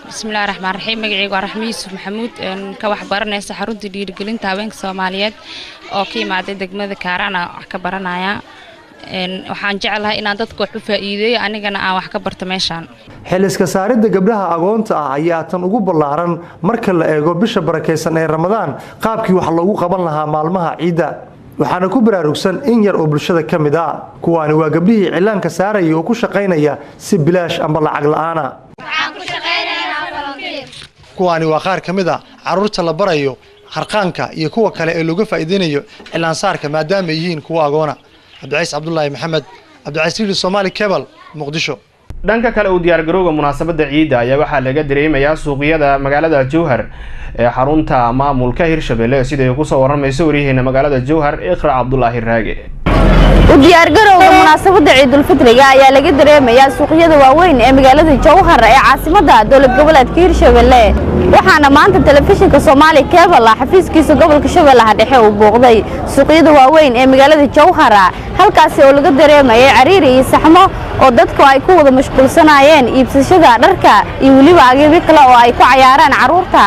bismillaahir rahmaanir rahiim magacaygu waa Raxmi Yuusuf Maxamuud ka wax baranaysa xarunta dhiirigelinta haweenka Soomaaliyeed oo ka imaaday degmada Kaarana wax ka baranaya waxaan jecelahay inaan dadku wax u faa'iideeyo anigana aan wax ka barto meeshaan xiliska saaridda gabdhaha agoonta ah ayaa tan ugu ballaaran marka la eego bisha barakeysan ee Ramadaan qaabkii wax loogu qaban lahaa maalmaha ciida waxaana ku baraarugsan in yar oo bulshada kamid ah kuwaani waa gabdhihii cilaanka saaraya oo ku shaqeynaya si bilaash ama lacag la'aan kuwaani waa qaar kamid ah caruurta la barayo harqaanka iyo kuwa kale ee looga faa'iideynayo cilaan saarka maadaama yihiin kuwa agoona Abdulcaziz Abdullaahi Maxamed Abdulcaziz Soomaali Cable Muqdisho dhanka kale uu diyaar garowga munaasabada ciida ayaa waxaa laga dareemayaa suuqyada magaalada Jowhar ee xarunta maamulka Hirshabelle sida ay ku soo waramayso wariyaheena magaalada Jowhar Iqra Abdullaahi Raage u diyaar garowga munaasabada Ciidul Fitriga ayaa laga dareemayaa suuqyada waaweyn ee magaalada Jowhar ee caasimadda dowlad goboleedka Hirshabelle waxaana maanta telefishinka Soomaali Cable xafiiskiisa gobolka Shabeellaha Dhexe uu booqday suuqyada waaweyn ee magaalada Jowhar halkaas oo laga dareemayay cariiri iyo saxmo oo dadku ay ku wada mashquulsanayeen iibsashada dharka iyo waliba agabyo kale oo ay ku cayaaraan caruurta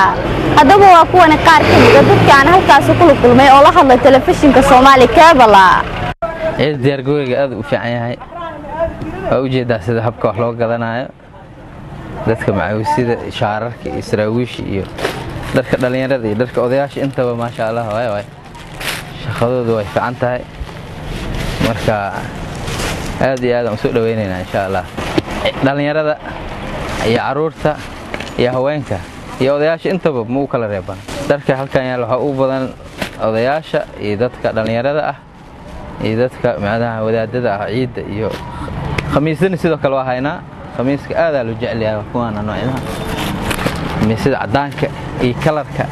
haddaba waa kuwan qaar ka mid ah dadka aan halkaas ku kulmay oo la hadlay telefishinka Soomaali Cable diyaar garowga aad u fiican yahay oo u jeedaa sida habka wax loo gadanayo dadka macawisida shaararka iyo saraawiish iyo dharka dhalinyarada iyo dharka odayaasha intaba ma sha Allah way shaqadoodu way fiican tahay marka aad iyo aad aan soo dhaweynaynaa insha Allah dhalinyarada iyo caruurta iyo haweenka iyo odayaasha intaba ma u kala reeban dharka halkan yaal waxa u badan odayaasha iyo dadka dhalinyarada ah iyo dadka macnaha wadaadada ah ciida iyo khamiisna sidoo kale waa haynaa khamiiska aad loo jecel yahay kuwana noocyada khamiisada cadaanka iyo kalarka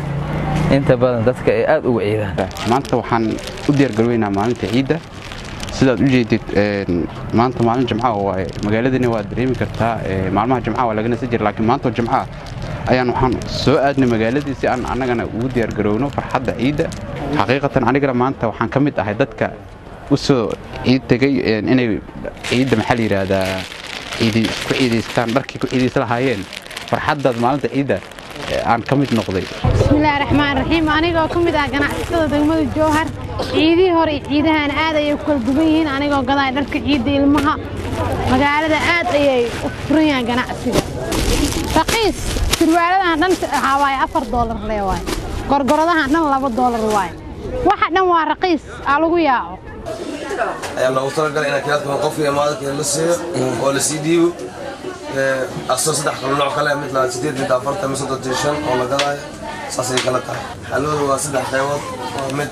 inta badan dadka ay aad ugu ciidaan maanta waxaan u diyaar garoonaynaa maalinta ciida sidaad u jeedid maanta maalin jimcaha waaye magaaladani waa dareemi kartaa maalmaha jimcaha waa laga nasi jiray laakiin maanta jimcaha ayaan waxaan soo aadnay magaaladii si aan annagana ugu diyaar garowno farxadda ciida xaqiiqatan anigana maanta waxaan ka mid ahay dadka u soo ciid tagay inay ciida maxaa la yiraahdaa ciidi ku ciideystaan dharkii ku ciideysan lahaayeen farxaddaad maalinta ciida aan ka mid noqday bismillaahir rahmaanir rahiim anigoo ka mid ah ganacsatada degmada Jowhar ciidii hore ciidahan aad ay u kala duwan yihiin anigoo gaday dharka ciida ilmaha magaalada aad ayay u furan yihiin ganacsiga raqiis sirwaaladan dhan waxa $4 leeyahay gorgoradahan dhan $2 waay waxa dhan waa raqiis lagu yaaco ayaa loogu talagalay in kalaadka qofka imaadka la siiyo oo la sii diibo asoo saddex kala nooc kale mid la 8 mid 4 mid 35 oo la gadayo saasay kala tahay xalwadu waa saddex qaybood waa mid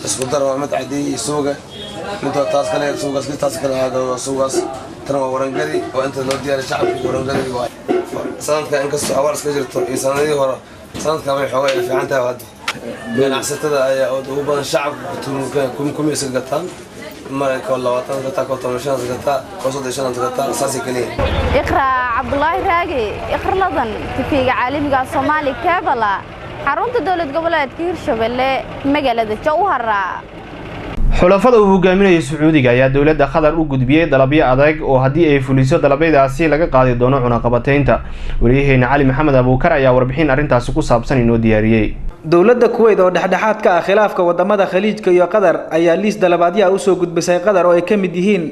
isku dar waa mid cadi iyo suuga mid waa taas kale suugaas taas kale waa suugaas tan waa warangadi oo inta loo diyaariyo shacabka warangadi waa sanadka inkastoo awaar iska jirto iyo sanadihii hore sanadka way xoogay fiican tahay hadda ganacsatada ayaa ugu badan shacabka kumiyeysa gataan marka 20 gataa 15 gataa 35 gataa saasi kaliya iqra Cabdullaahi Raagi iqraladan tifiga caalamiga Soomaali Cable xarunta dawlad goboleedka Hirshabelle magaalada Jowhar xulafada uu hogaaminayay Sacuudiga ayaa dawladda Qatar u gudbiyay dalabyo adag oo hadii ay fuliso dalabyadaasi laga qaadi doono cunaqabateynta wariyaheena Cali Maxamed Abuukar ayaa warbixin arintaasi ku saabsan inoo diyaariyay dawladda Kuwait oo dhexdhexaad ka ah khilaafka wadamada Khaliijka iyo Qatar ayaa liis dalabaadyo u soo gudbisay Qatar oo ay ka mid yihiin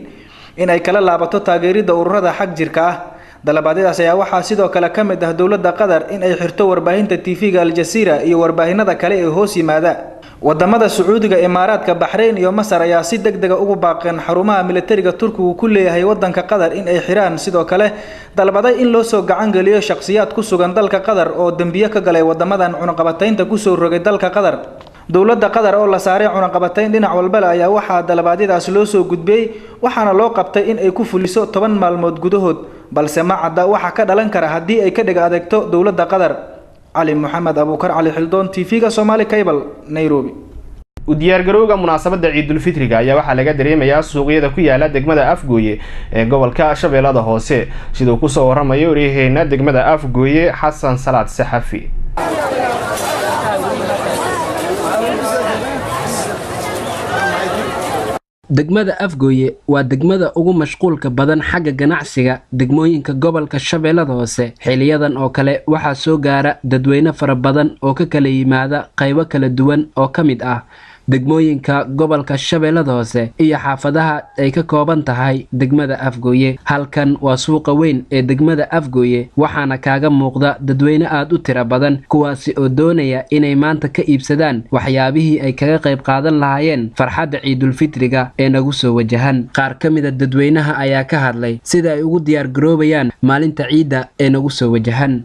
in ay kala laabato taageerida ururada xaq jirka ah dalabaadadaas ayaa waxaa sidoo kale ka mid ah dawladda Qatar in ay xirto warbaahinta TV-ga Al Jazeera iyo warbaahinada kale ee hoos yimaada wadamada Sacuudiga Imaaraadka Bahrain iyo Masar ayaa si degdeg ah ugu baaqeen xarumaha militariga Turkiga ku leeyahay wadanka Qatar in ay xiraan sidoo kale dalbaday in loo soo gacan galiyo shakhsiyaad ku sugan dalka Qatar oo dambiye ka galay wadamadan cunaqabateynta ku soo rogay dalka Qatar dawladda Qatar oo la saaray cunaqabateyn dhinac walba ayaa waxaa dalabaadadaas loo soo gudbiyay waxaana loo qabtay in ay ku fuliso 10 maalmood gudahood balse ma cadda waxa ka dhalan kara hadii ay ka dhig adeegto dawladda Qatar علي محمد أبو كر علي حلدون تيفيغا سومالي كيبل نيروبي وديار جروجا مناسبة عيد الفطر جاية وحلا قدري مياه سوقية كويا دقمة أفجوية قبل كاشف إلى هذا هوسي سيدو كوسو ورما يوري هنا دقمة أفجوية حسن صلاة سحفي degmada Afgooye waa degmada ugu mashquulka badan xagga ganacsiga degmooyinka gobolka Shabeellada Hoose xiliyadan oo kale waxa soo gaara dadweyne fara badan oo ka kala yimaada qaybo kala duwan oo kamid ah degmooyinka gobolka Shabeellada Hoose iyo xaafadaha ay ka kooban tahay degmada Afgooye halkan waa suuqa weyn ee degmada Afgooye waxaana kaaga muuqda dadweyne aad u tiro badan kuwaasi oo doonaya inay maanta ka iibsadaan waxyaabihii ay kaga qayb qaadan lahaayeen farxadda Ciidul Fitriga ee nagu soo wajahan qaar kamid ah dadweynaha ayaa ka hadlay sida ay ugu diyaar garoobayaan maalinta ciida ee nagu soo wajahan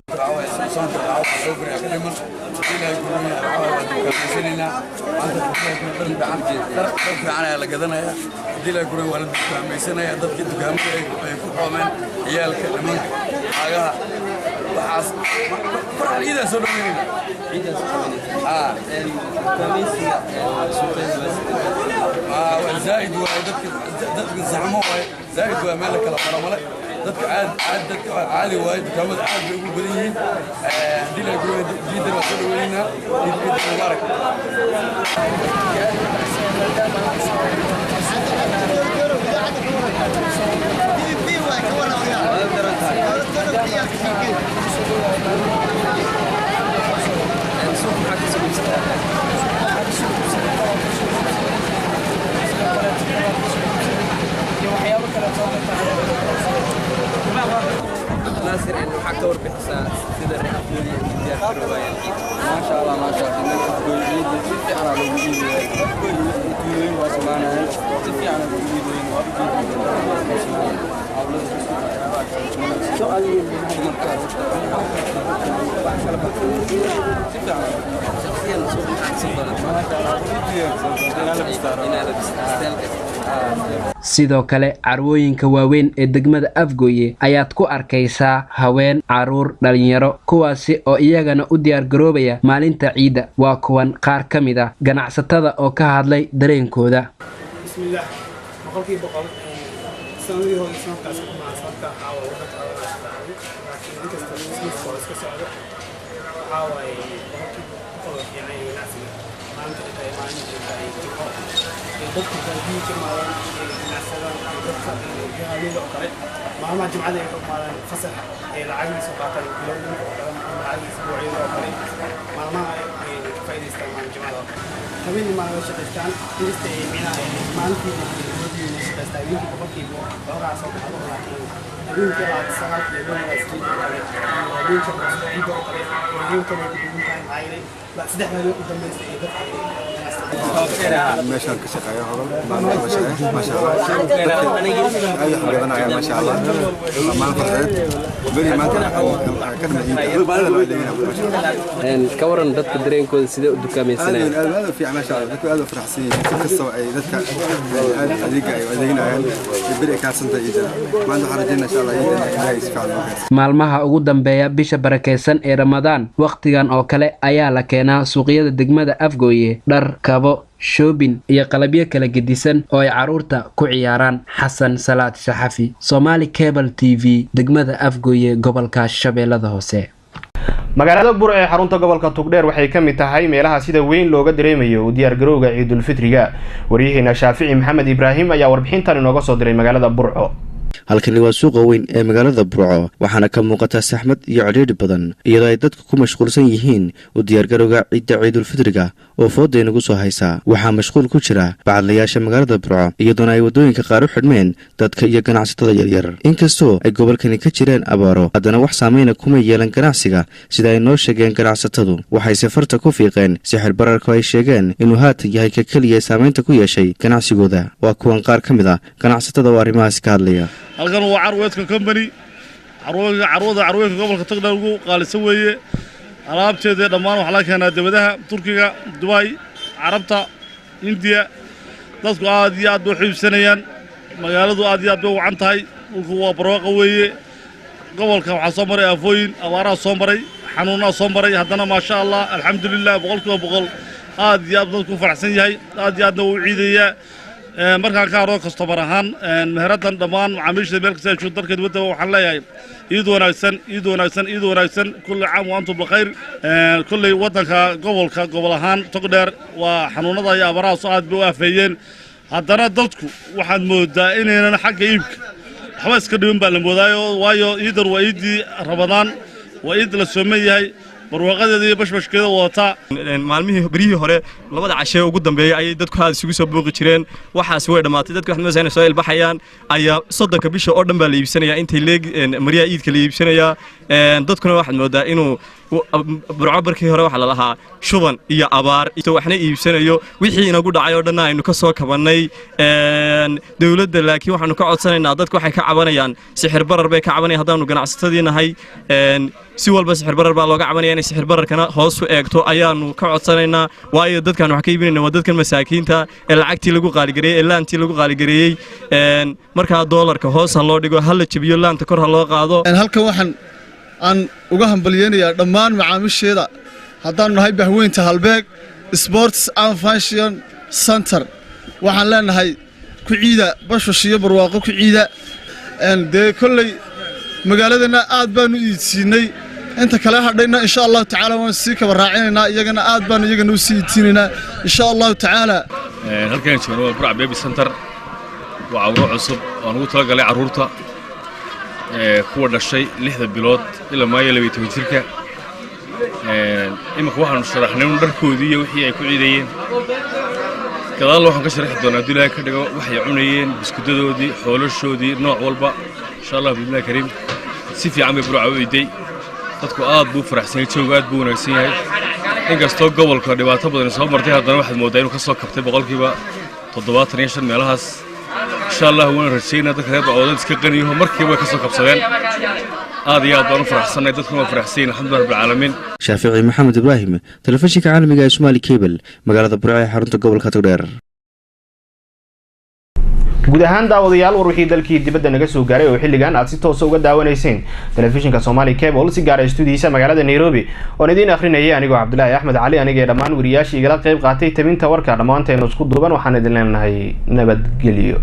أنا لقدنا ديلا يقولون ولد ميسنا يا ضد كده كم يكون من عيال كلامين حاجة وحاس فرح إذا سلمين إذا سلمين وزايد وضد زعمه زايد ومالك الحرملة ضد عادي وايد كمان عاد بيقول بديه ديلا يقولون جدا وسلمينا جدا مبارك ناصر انه حق دور بحساب سيده الرحموني ديار روايه ما شاء الله ما شاء الله تقول عيد في على الوجود واسمعنا في على sidoo kale carwooyinka waaweyn ee degmada Afgooye ayaad ku arkaysaa haween caruur dhalinyaro kuwaasi oo iyagana u diyaar garoobaya maalinta ciida waa kuwan qaar kamid ah ganacsatada oo ka hadlay dareenkooda bismillaah boqolkii boqol sanadii hore sanadkaas ma sanadka xawa waxa laakiin inkasta oo iska socdo xaway boqolkii boqol fiican iyo nacsi maanta ay maalinta ay jiro dadka dalbiga maalan nacsadan dadka jahaliga kale maalmaha jumcada ay maalan fasax ee lacag soo qaataan bilowga oo kale lacag isbuuciyo oo kale maalmaha ay faa'iideystaan maalmaha jumcada habeen ma la shaqeystaan inta ay minaay maalintii ay shaqeystaan inta boqolkii boqolkaas oo kale laakiin habeenkii aad salaad iyo habeenkii street oo kale habeenkii ciid oo kale habeenkii ay ku duwan tahay la saddex maalmood u dambeysay dadka meeshaan ka shaqeeyo hodan baan ka shaqeeyo ma sha Allah ay xageedanaya ma sha Allah maan farxad bari maanta ka dhameeyay baadada loo adeegana ma sha Allah ka waran dadka dareenkooda sidee u dukaamaysanayaan aad fiican ma sha Allah dadku aad u faraxsan yihiin kastoo ay dadka adeega ay adeeganayaan bari ka santa ida maanta waxaan rajaynayaa insha Allah inay isfacaan maalmaha ugu dambeeya bisha barakeysan ee Ramadaan waqtigan oo kale ayaa la keenaa suuqyada degmada Afgooye dhar kabo shopping iyo qalabyo kala gedisan oo ay caruurta ku ciyaaraan Xasan Salaad Saxafi Somali Cable TV degmada Afgooye gobolka Shabeellada Hoose magaalada Burco ee xarunta gobolka Togdheer waxay ka mid tahay meelaha sida weyn looga dareemayo u diyaar garowga Ciidul Fitriga wariyaheena Shaafici Maxamed Ibraahim ayaa warbixintan inooga soo diray magaalada Burco halkani waa suuqa weyn ee magaalada Burco waxaana ka muuqata saxmad iyo ciriiri badan iyadoo ay dadku ku mashquulsan yihiin u diyaar garowga Ciidul Fitriga oo fooday nagu soo haysa waxaa mashquul ku jira bacadlayaasha magaalada Burco iyadoo ay wadooyinka qaar u xidhmeen dadka iyo ganacsatada yaryar inkastoo ay gobolkani ka jireen abaaro haddana wax saameyn kuma yeelan ganacsiga sida ay noo sheegeen ganacsatadu waxay safarta ku fiiqeen sixir bararka ay sheegeen inuu haatan yahay ka kaliya saameynta ku yeeshay ganacsigooda waa kuwan qaar ka mid ah ganacsatada oo arrimahaas ka hadlaya halkan waa carweedka company carwada gobolka Togdheer ugu qaalisan weeye alaabteeda dhammaan waxa la keenaa dibadaha Turkiga Dubai Carabta India dadku aad iyo aad u xiibsanayaan magaaladu aad iyo aad u wacan tahay dhulku waa barwaaqo weeye gobolka waxa soo maray afooyin abaaraha soo maray xanuunaha soo maray haddana ma sha Allah alxamdulillah boqolkiiba aad iyo aad dadku faraxsan yahay aad iyo aadna u ciidaya markaan ka haro customer ahaan meheradan dhammaan macaamiisha meel kasta joogto dalka dibadda waxaan leeyahay ciid wanaagsan kulli caam wa antum bkhayr kulli wadanka gobol ahaan Togdheer waa xanuunada iyo abaaraha soo aad bay u afeeyeen haddana dadku waxaad moodaa inaynan xagga iibka waxba iska dhiban baa la moodaayo waayo ciidan waa ciidii Ramadaan waa ciid la soomeeyay barwaaqadeeda iyo bashbashkeeda wata maalmihii barihii hore labada cashe ugu dambeeyay ay dadku aad isugu soo booqi jireen waxaas way dhamaatay dadku waxay meesha soo ilbaxayaan ayaa 30 bisha oo dhan baa la iibsanaya intay leeg mariya iidka la iibsanaya dadkuna waxaad moodaa inuu burco barkii hore waxa la lahaa shuban iyo abaar iyo waxna iibsanayo wixii inagu dhacay oo dhan aynu ka soo kabanay dawladda laakiin waxaanu ka codsanaynaa dadku waxay ka cabanayaan sixir barar bay ka cabanayaan hadaanu ganacsatadii nahay si walba sixir barar baa looga cabanaya in sixir bararkana hoos u eegto ayaanu ka codsanaynaa waayo dadkan wax ka iibinayna waa dadkan masaakiinta ee lacagtii lagu qaaligareeyay ee laantii lagu qaaligareeyay marka doolarka hoos loo dhigo hal la jabiyo laanta kor loo qaado halkan waxaan aan uga hambalyeynaya dhammaan macaamiisheeda haddaan nahay bahweynta halbeeg sports and fashion center waxaan leenahay ku ciida bashash iyo barwaaqo ku ciida dee kolley magaaladana aad baan u iidsiinay inta kale hadhayna insha Allah tacaala waan sii kaba raacinaynaa iyagana aad baan iyagana u sii iidsiinaynaa insha Allah tacaala halkan joogo waa Burco Baby Center waa awro cusub oo ugu talagalay caruurta kuwa dhashay 6 bilood ilaa maayo 12 jirka imika waxaanu sharaxnay dharkoodii iyo wixii ay ku ciidayeen gadaal waxaan ka sharaxi doonaa Abdullaahi ka dhigo waxay cunayeen biskudadoodii xoolashoodii nooc walba insha Allah billaah kariim si fiican bay Burco u ciiday dadku aad buu faraxsan yahay joog aad buu wanaagsan yahay inkastoo gobolka dhibaato badan soo martay haddana waxaad moodaa inuu ka soo kabtay boqolkiiba 75 meelahaas insha Allah waan rajaynaa dadka reer Bacoodan iska qaniyo markii way ka soo kabsadeen aad iyo aad baan u faraxsanahay dadku waa faraxsan alxamdulillah rabbil caalamiin Shaafici Maxamed Ibraahim telefishinka caalamiga ee Somali Cable magaalada Burco ee xarunta gobolka Togdheer guud ahaan daawadayaal war wixii dalkii dibadda naga soo gaaray oo xilligan aad si toos ah uga daawanayseen telefishinka Somali Cable si gaar ah studio-diisa magaalada Nairobi oo idin akhrinayay anigoo Cabdullaahi Axmed Cali aniga dhammaan wariyaashii igala qayb qaatay tabinta warka dhamaanteen isku duuban waxaan idin leenahay nabadgelyo